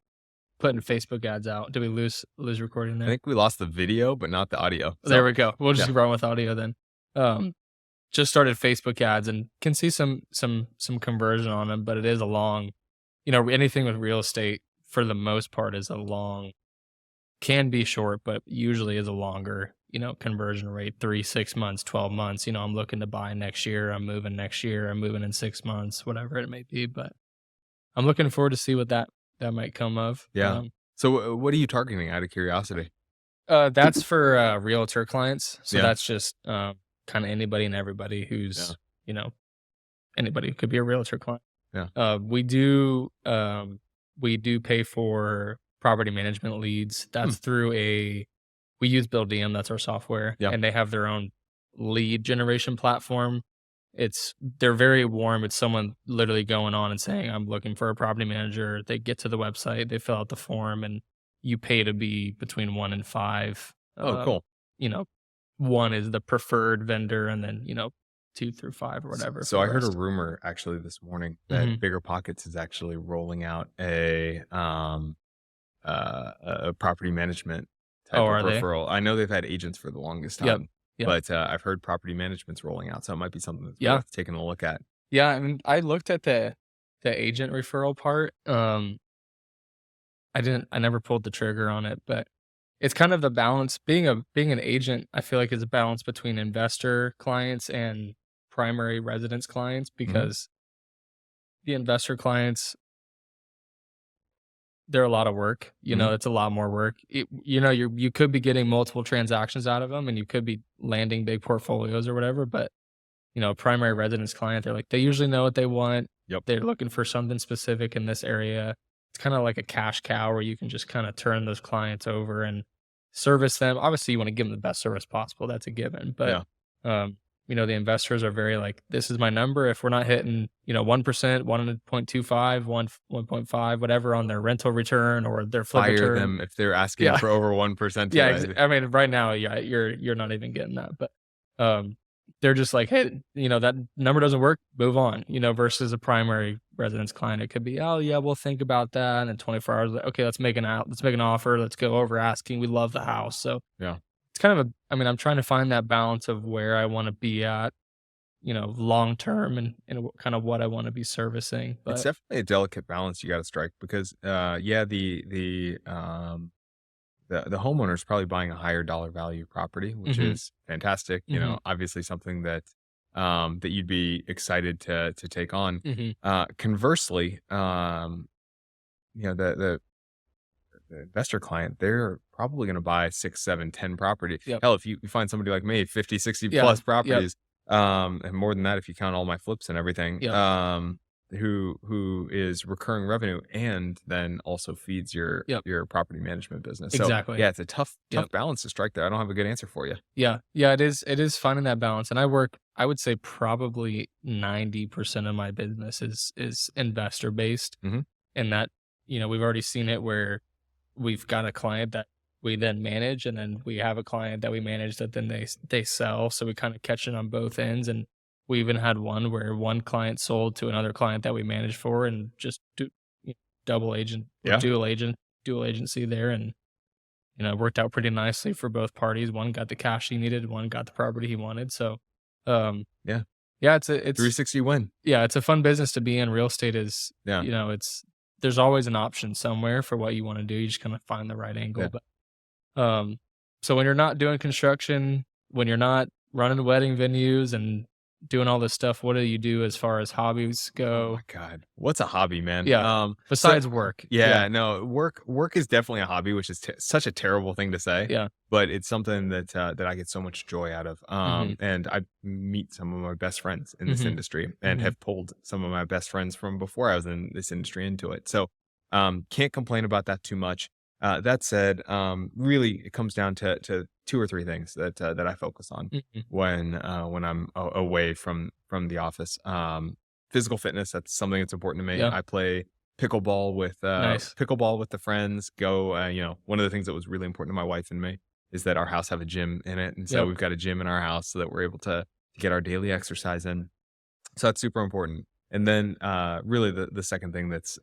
putting Facebook ads out. Did we lose recording I there? think we lost the video, but not the audio. There So we go. We'll just yeah, run with audio then. Um, just started Facebook ads and can see some conversion on them, but it is a long, anything with real estate for the most part is a long, can be short, but usually is a longer, conversion rate, 3, 6 months, 12 months. I'm looking to buy next year. I'm moving next year. I'm moving in 6 months, whatever it may be. But I'm looking forward to see what that might come of. yeah. So what are you targeting out of curiosity? That's for realtor clients. So Yeah, that's just kind of anybody and everybody yeah, who's, you know, anybody who could be a realtor client. yeah. We do pay for property management leads. Hmm, That's through we use BuildDM, that's our software, yeah. and they have their own lead generation platform. They're very warm. It's someone literally going on and saying, "I'm looking for a property manager." They get to the website, they fill out the form, and you pay to be between 1 and 5. Oh, cool. You know, 1 is the preferred vendor, and then, 2 through 5 or whatever for So the I heard a rest. rumor actually this morning that Mhm. Bigger Pockets is actually rolling out a property management Oh, type of are they? referral. I know they've had agents for the longest Yep. time, Yep. but I've heard property management's rolling out, so it might be something that's Yeah. worth taking a look at. Yeah, I mean, I looked at the agent referral part. I never pulled the trigger on it, but it's kind of the balance. Being an agent, I feel like is a balance between investor clients and primary residence clients Hmm. because the investor clients, they're a lot of work. Hmm. It's a lot more work. You could be getting multiple transactions out of them and you could be landing big portfolios or whatever, but primary residence client, they usually know what they want. Yep. They're looking for something specific in this area. It's kind of like a cash cow where you can just kind of turn those clients over and service them. Obviously, you want to give them the best service possible. That's a given. But, Yeah. um, the investors are very like, this is my number. If we're not hitting, 1%, 1.25, 1.5, whatever on their rental return or their flip Fire return. them if they're asking Yeah. for over 1% Yeah, today. I mean, right now, yeah, you're not even getting that, but, they're just like, "Hey, that number doesn't work, move on," versus a primary residence client, it could be, "Oh, yeah, we'll think about that," and then 24 hours, like, "Okay, let's make an offer, let's go over asking, we love the house," so Yeah. it's kind of I mean, I'm trying to find that balance of where I wanna be at, long term and kind of what I wanna be servicing, It's but definitely a delicate balance you got to strike because, yeah, the homeowner is probably buying a higher dollar value property, which Mhm, is fantastic. mhm, Obviously something that that you'd be excited to take on. mhm, Conversely, you know, the investor client, they're probably going to buy 6, 7, 10 property. yep, Hell, if you find somebody like me, 50, 60 yeah, plus yep, properties, and more than that if you count all my flips and everything, yep, who is recurring revenue and then also feeds yep, your property management business. So exactly, yeah, it's a tough yep. balance to strike there. I don't have a good answer for you. Yeah. Yeah, it is finding that balance, and I would say probably 90% of my business is investor based, Hmm. and that, we've already seen it where we've got a client that we then manage, and then we have a client that we manage that then they sell, so we kinda catch it on both ends, and we even had one where one client sold to another client that we managed for and just double agent or Yeah. dual agency there, and it worked out pretty nicely for both parties. One got the cash he needed, one got the property he wanted. So, um, Yeah. yeah, it's 360 win. yeah, it's a fun business to be in. Real estate is, Yeah. there's always an option somewhere for what you want to do. You just kind of find the right Yeah. angle. But, um, so when you're not doing construction, when you're not running wedding venues and doing all this stuff, what do you do as far as hobbies Oh go? my god. What's a hobby, man? Yeah. So Besides work. Yeah. yeah, no, work is definitely a hobby, which is such a terrible thing to say, Yeah. but it's something that I get so much joy out of. Hmm. And I meet some of my best friends in this Hmm. industry and Hmm. have pulled some of my best friends from before I was in this industry into it. So, can't complain about that too much. That said, really, it comes down to 2 or 3 things that I focus on Mhm. when I'm away from the office. Physical fitness, that's something that's important to me. Yeah. I play Nice. pickleball with the friends, one of the things that was really important to my wife and me is that our house have a gym in it, and so Yep. we've got a gym in our house so that we're able to get our daily exercise in. So that's super important. And then, really the second thing that's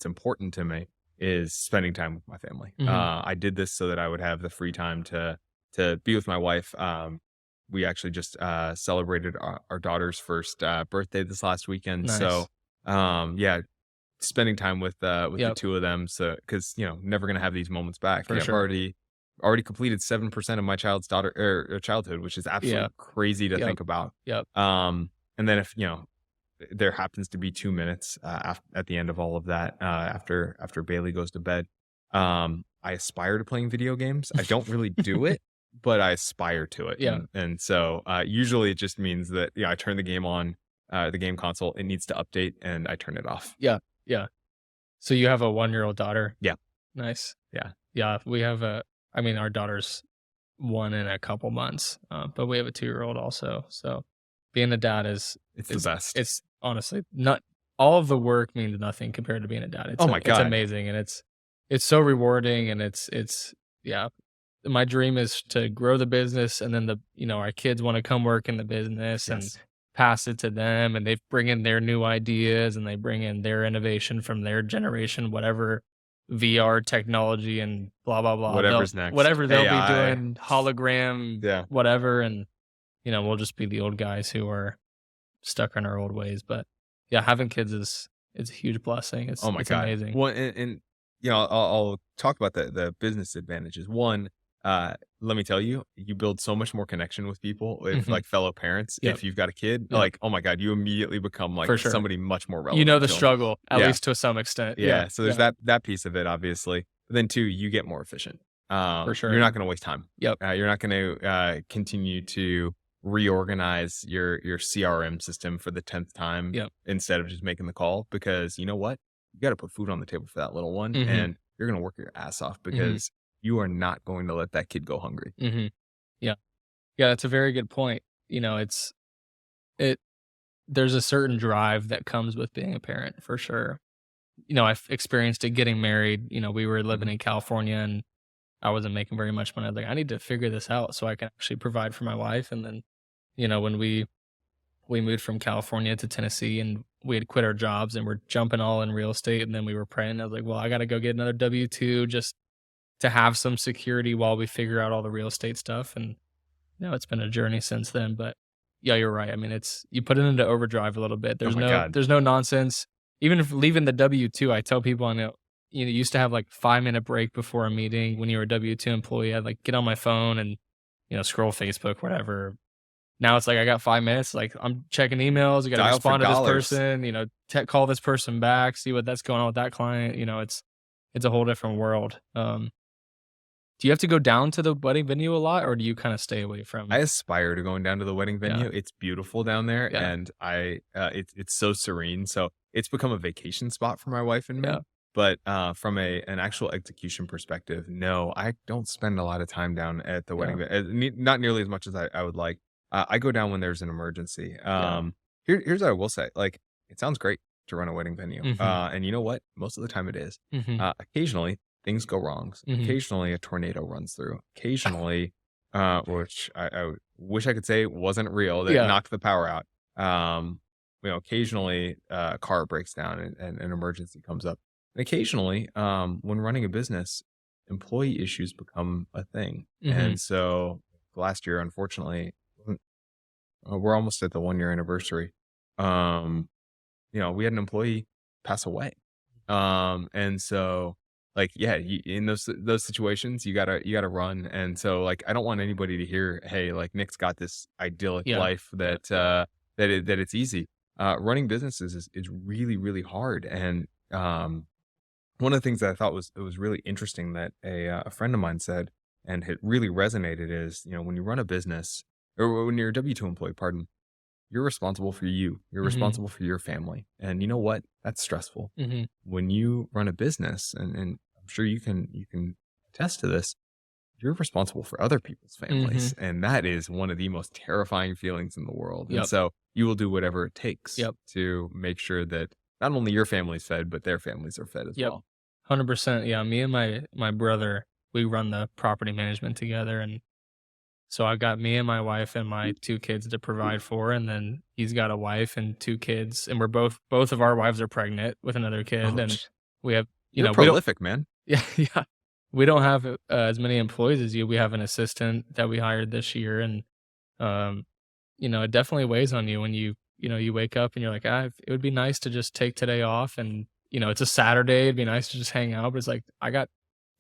important to me is spending time with my family. Mhm. I did this so that I would have the free time to be with my wife. We actually just celebrated our daughter's first birthday this last weekend. So, Nice. yeah, spending time with the Yep. two of them. So, because never gonna have these moments back. For I've sure. already completed 7% of my child's daughter or childhood, which is absolutely Yep. crazy to Yep. think about. Yep. And then if there happens to be 2 minutes, at the end of all of that, after Bailey goes to bed. I aspire to playing video games. I don't really do it, but I aspire to it, Yeah. and so, usually it just means that, I turn the game on, the game console, it needs to update, and I turn it off. Yeah. Yeah. So you have a one-year-old daughter? Yeah, Nice. yeah. Yeah, we have our daughter's 1 in a couple months, but we have a 2-year-old also, so being a dad It's the is best. it's honestly not all of the work means nothing compared to being a dad. Oh my It's god. amazing, and it's so rewarding, and yeah. My dream is to grow the business, and then our kids wanna come work in the business and Yes. pass it to them, and they bring in their new ideas, and they bring in their innovation from their generation, whatever VR technology and blah, blah, blah. Whatever's next. They'll be AI. doing, hologram, Yeah. whatever, and, we'll just be the old guys who are stuck in our old ways, but, yeah, having kids is a huge blessing. Oh my It's god. amazing. Well, and I'll talk about the business advantages. One, let me tell you, you build so much more connection with people, with Mhm. like fellow parents. Yep, If you've got a kid, yep, like, oh my god, you immediately become like for sure. somebody much more You know relevant the to them. struggle, at Yeah, least to some extent. Yeah, yeah. So there's yeah, that piece of it, obviously. But then two, you get more efficient. for You're sure. not going to waste time. Yep. You're not going to continue to reorganize your CRM system for the 10th time Yep. instead of just making the call, because you know what? You got to put food on the table for that little one, Mhm, and you're going to work your ass off mhm, because you are not going to let that kid go hungry. mhm. Yeah. Yeah, that's a very good point. It there's a certain drive that comes with being a parent for sure. I've experienced it getting married. We were living Mhm. in California and I wasn't making very much money. I was like, I need to figure this out so I can actually provide for my wife. And then, when we moved from California to Tennessee and we had quit our jobs and we're jumping all in real estate and then we were praying. I was like, well, I gotta go get another W-2 just to have some security while we figure out all the real estate stuff. And it's been a journey since then, but yeah, you're right. I mean, it's you put it into overdrive a little bit. Oh my god. There's no nonsense. Even if leaving the W-2, I tell people I know, you used to have like 5-minute break before a meeting when you were a W-2 employee. I'd like get on my phone and, scroll Facebook, whatever. Now it's like I got 5 minutes, like I'm checking emails, I gotta Dial for respond to this dollars. person, call this person back, see what that's going on with that client. It's a whole different world. Do you have to go down to the wedding venue a lot, or do you kinda stay away I from? aspire to going down to the wedding Yeah, venue. It's beautiful down there, yeah, and it's so serene. So it's become a vacation spot for my wife and yeah, me. But from an actual execution perspective, no, I don't spend a lot of time down at the yeah, wedding. Not nearly as much as I would like. I go down when there's an emergency. yeah. Here's what I will say: like, it sounds great to run a wedding venue, Mhm, and you know what? Most of the time, it is. mhm, Occasionally, things go wrong. mhm. Occasionally, a tornado runs through. Occasionally, which I wish I could say wasn't real, that Yeah, knocked the power out. Occasionally, a car breaks down and an emergency comes up. And occasionally, when running a business, employee issues become a thing. mhm, And so last year, unfortunately, we're almost at the 1 year anniversary. Um, we had an employee pass away. And so like, yeah, in those situations, you gotta run. And so like, I don't want anybody to hear, hey, like Nick's got this idyllic yeah, life yeah, that it's easy. Running businesses is really, really hard. And one of the things that I thought was really interesting that a friend of mine said, and it really resonated is, when you run a business or when you're a W-2 employee, pardon, you're responsible for you. You're mhm, responsible for your family. And you know what? That's stressful. mhm, When you run a business and I'm sure you can attest to this. You're responsible for other people's Mhm. families, and that is one of the most terrifying feelings in the world, and Yep. so you will do whatever it takes Yep. to make sure that not only your family's fed, but their families are fed as Yep. well. 100%. Yeah, me and my brother, we run the property management together, and so I got me and my wife and my 2 kids to provide for, and then he's got a wife and 2 kids, and we're both of our wives are pregnant with another kid, Oh, and we have you're we don't prolific, man. yeah, yeah. We don't have, as many employees as you. We have an assistant that we hired this year, and, um, it definitely weighs on you when you wake up and you're like, "Ah, it would be nice to just take today off," and, it's a Saturday, it'd be nice to just hang out, but it's like, I got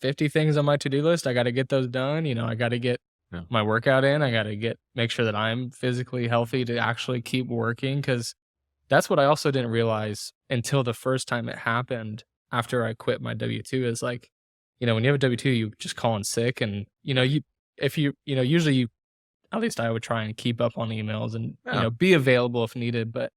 50 things on my to-do list, I gotta get those done, I gotta get Yeah. my workout in, I gotta make sure that I'm physically healthy to actually keep working. Because that's what I also didn't realize until the first time it happened after I quit my W-2 is like, when you have a W-2, you just call in sick and, if usually at least I would try and keep up on emails and, Yeah. be available if needed. But,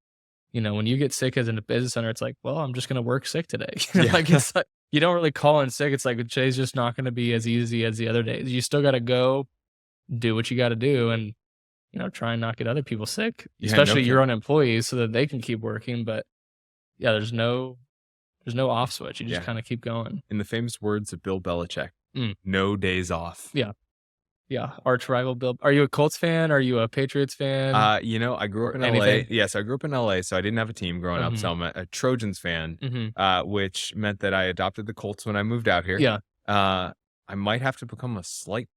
when you get sick as in a business owner, it's like, well, I'm just going to work sick today. Yeah. Like, it's like, you don't really call in sick. It's like today's just not going to be as easy as the other days. You still got to go do what you got to do and, try and not get other people sick, Yeah, no especially your kidding. own employees so that they can keep working. But yeah, there's no off switch. You just Yeah. kind of keep going. In the famous words of Bill Belichick, Mm, "No days off." yeah. Yeah. Arch rival Bill. Are you a Colts fan? Are you a Patriots fan I grew up or in LA. anything? Yes, I grew up in LA, so I didn't have a team growing up, Mhm. so I'm a Trojans fan, Mhm. which meant that I adopted the Colts when I moved out here. Yeah. Uh, I might have to become a slight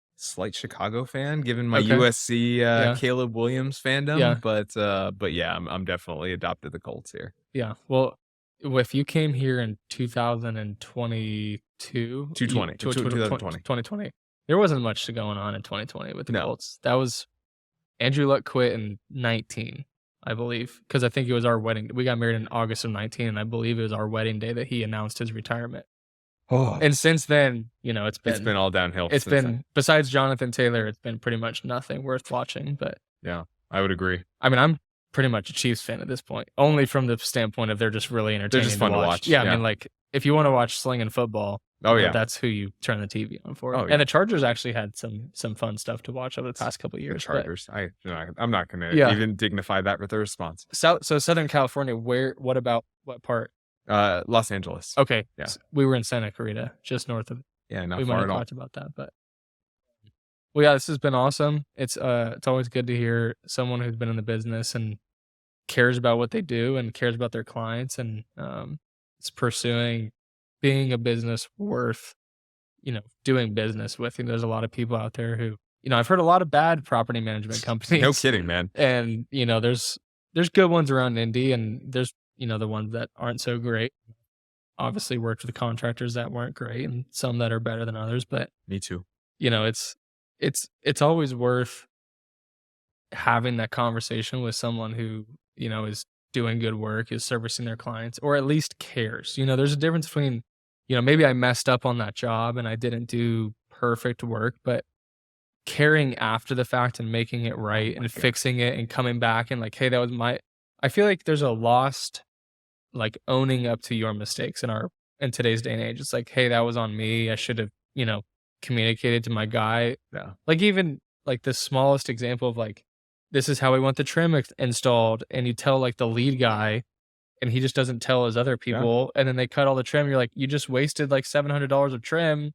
Chicago fan given my Okay. USC, Yeah. Caleb Williams fandom, Yeah. but yeah, I'm definitely adopted the Colts here. Yeah. Well, if you came here in 2022, you 220, 2020. 2020, there wasn't much going on in 2020 with the No. Colts. That was Andrew Luck quit in 19, I believe, because I think it was our wedding. We got married in August of 19, and I believe it was our wedding day that he announced his retirement. Oh, And since then, it's been all downhill it's since then. been besides Jonathan Taylor, it's been pretty much nothing worth watching. But Yeah, I would agree. I mean, I'm pretty much a Chiefs fan at this point, only from the standpoint of they're just really They're just entertaining to fun to watch. watch, Yeah, I yeah. mean, like if you want to watch slinging football, Oh, yeah. that's who you turn the TV on for. Oh, And yeah. the Chargers actually had some fun stuff to watch over the past couple of The years. But Chargers. I'm not gonna yeah, even dignify that with a response. so Southern California, what about what part? Los Angeles. Okay, Yeah. we were in Santa Clarita, just north of. Yeah, We not might far have at all. talked about that, but well, yeah, this has been awesome. It's always good to hear someone who's been in the business and cares about what they do and cares about their clients and is pursuing being a business worth, doing business with. There's a lot of people out there who, I've heard a lot of bad property management No companies kidding, man. and, there's good ones around Indy and there's, the ones that aren't so great. Obviously worked with contractors that weren't great and some that are better than others, but Me too. it's always worth having that conversation with someone who, is doing good work, is servicing their clients, or at least cares. There's a difference between, maybe I messed up on that job and I didn't do perfect work, but caring after the fact and making it right My and God. fixing it and coming back and like, hey, that was my I feel like there's a lost like owning up to your mistakes in today's day and age. It's like, hey, that was on me. I should have, communicated to my guy. Yeah. Like even like the smallest example of like, this is how we want the trim installed, and you tell like the lead guy, and he just doesn't tell his other Yeah. people, and then they cut all the trim. You're like, you just wasted like $700 of trim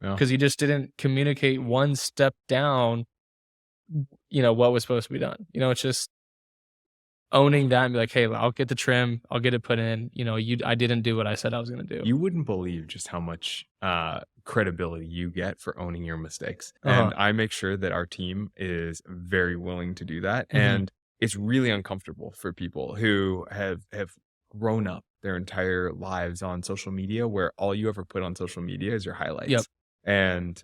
Yeah. because you just didn't communicate one step down. What was supposed to be done. It's just owning that and be like, hey, I'll get the trim, I'll get it put in. I didn't do what I said I was gonna do. You wouldn't believe just how much credibility you get for owning your mistakes. Uh-huh. And I make sure that our team is very willing to do that. Mhm. And it's really uncomfortable for people who have grown up their entire lives on social media where all you ever put on social media is your highlights. Yep. And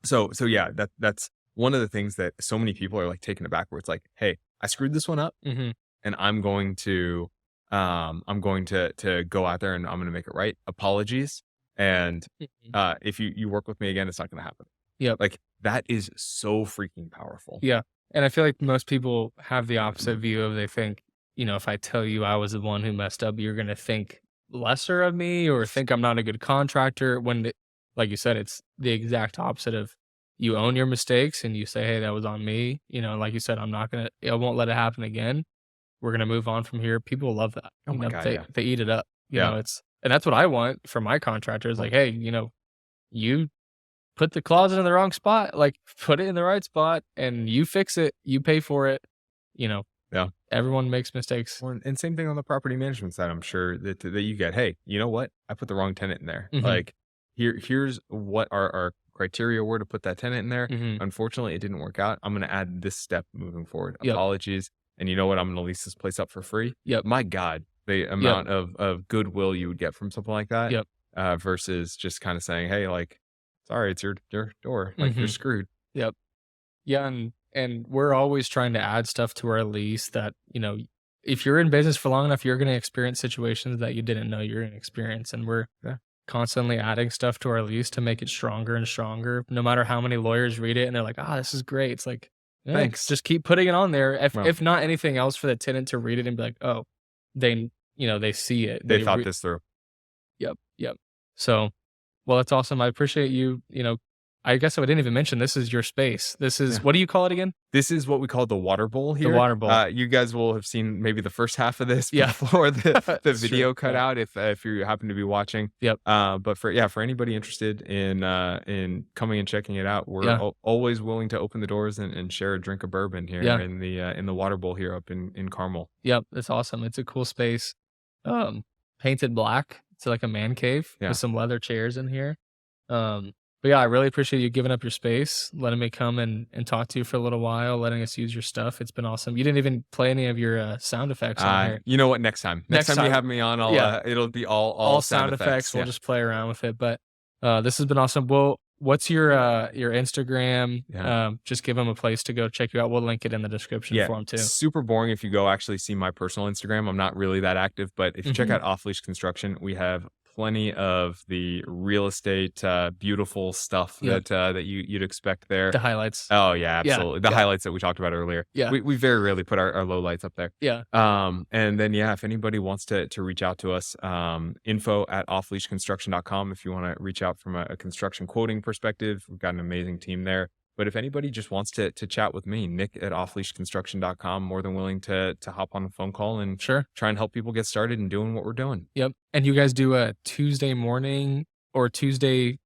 so yeah, that's one of the things that so many people are like taken aback where it's like, hey, I screwed this one up Mhm. and I'm going to go out there and I'm going to make it right. Apologies. And Mhm. if you work with me again, it's not going to happen. Yep. Like that is so freaking powerful. Yeah. And I feel like most people have the opposite view of they think, if I tell you I was the one who messed up, you're gonna think lesser of me or think I'm not a good contractor when, like you said, it's the exact opposite of you own your mistakes and you say, hey, that was on me. Like you said, I won't let it happen again. We're gonna move on from here. People love that. Oh my God, yeah. They eat it up. Yeah. And that's what I want for my contractors. Like, hey, you put the closet in the wrong spot, like put it in the right spot and you fix it, you pay for it. You know, Yeah. everyone makes mistakes. Well, and same thing on the property management side. I'm sure that you get, hey, you know what? I put the wrong tenant in there. Mhm, Like here's what our criteria were to put that tenant in there. mhm. Unfortunately, it didn't work out. I'm gonna add this step moving forward. Yep, Apologies. And you know what? I'm gonna lease this place up for free. yep, My God, the yep, amount of goodwill you would get from something like that, yep, versus just kind of saying, hey, like, sorry, it's your door. Like you're mhm, screwed. yep. Yeah, and we're always trying to add stuff to our lease that, if you're in business for long enough, you're gonna experience situations that you didn't know you're gonna experience, and we're Yeah. constantly adding stuff to our lease to make it stronger and stronger, no matter how many lawyers read it and they're like, "Ah, this is great." It's like, "Yeah, Thanks. just keep putting it on there." Well, If not anything else for the tenant to read it and be like, "Oh, they see it." they thought this through. Yep, yep. So, well, that's awesome. I appreciate you. I guess I didn't even mention this is your space. This is Yeah. what do you call it again? This is what we call the water bowl The here. water bowl. You guys will have seen maybe the first half of this Yeah. before the It's video true. cut Yeah. out if you happen to be watching. Yep. But for anybody interested in coming and checking it out, we're Yeah. always willing to open the doors and share a drink of bourbon here Yeah. in the water bowl here up in Carmel. Yep. That's awesome. It's a cool space. Painted black. It's like a man cave Yeah. with some leather chairs in here. But yeah, I really appreciate you giving up your space, letting me come and talk to you for a little while, letting us use your stuff. It's been awesome. You didn't even play any of your sound effects on here. You know what? Next time, Next you time. have me on, I'll Yeah. it'll be all All sound sound effects. We'll Yeah. just play around with it. But this has been awesome. Well, what's your Instagram? Yeah. Just give them a place to go check you out. We'll link it in the description Yeah, for them too. super boring if you go actually see my personal Instagram. I'm not really that active, but if you check Mhm. out Off Leash Construction, we have plenty of the real estate, beautiful stuff Yep. that you'd expect there. The highlights. Oh yeah, Yeah, absolutely. The yeah. highlights that we talked about earlier. Yeah. We very rarely put our low lights up there. Yeah. And then yeah, if anybody wants to reach out to us, info at offleashconstruction.com if you want to reach out from a construction quoting perspective. We've got an amazing team there. But if anybody just wants to chat with me, Nick at offleashconstruction.com, more than willing to hop on a phone call and Sure. try and help people get started and doing what we're doing. Yep. And you guys do a Tuesday morning or Tuesday,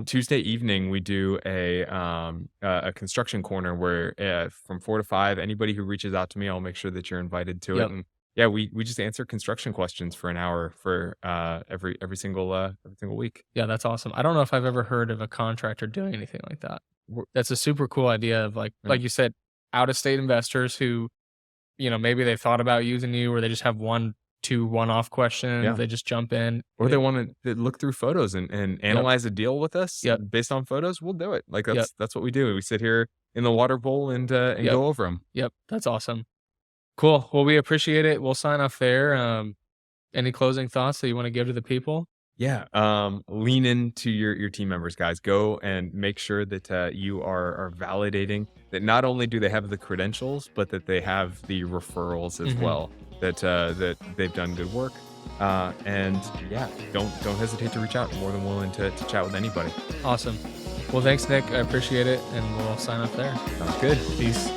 Tuesday evening we do a construction corner where from 4 to 5, anybody who reaches out to me, I'll make sure that you're invited to Yep. it. And yeah, we just answer construction questions for an hour for every single week. Yeah, that's awesome. I don't know if I've ever heard of a contractor doing anything like that. We're- That's a super cool idea of like Yeah. like you said, out of state investors who, maybe they thought about using you or they just have two one-off questions. Yeah. They just jump in. Or they want to look through photos and analyze a deal with us Yep. based on photos. We'll do it. Like Yep. that's what we do. We sit here in the water bowl and Yep. go over them. Yep. That's awesome. Cool. Well, we appreciate it. We'll sign off there. Any closing thoughts that you want to give to the people? Yeah. Lean into your team members, guys. Go and make sure that you are validating that not only do they have the credentials, but that they have the referrals as Mhm. well. That they've done good work. And yeah, don't hesitate to reach out. More than willing to chat with anybody. Awesome. Well, thanks, Nick. I appreciate it. And we'll sign off there. Sounds good. Peace.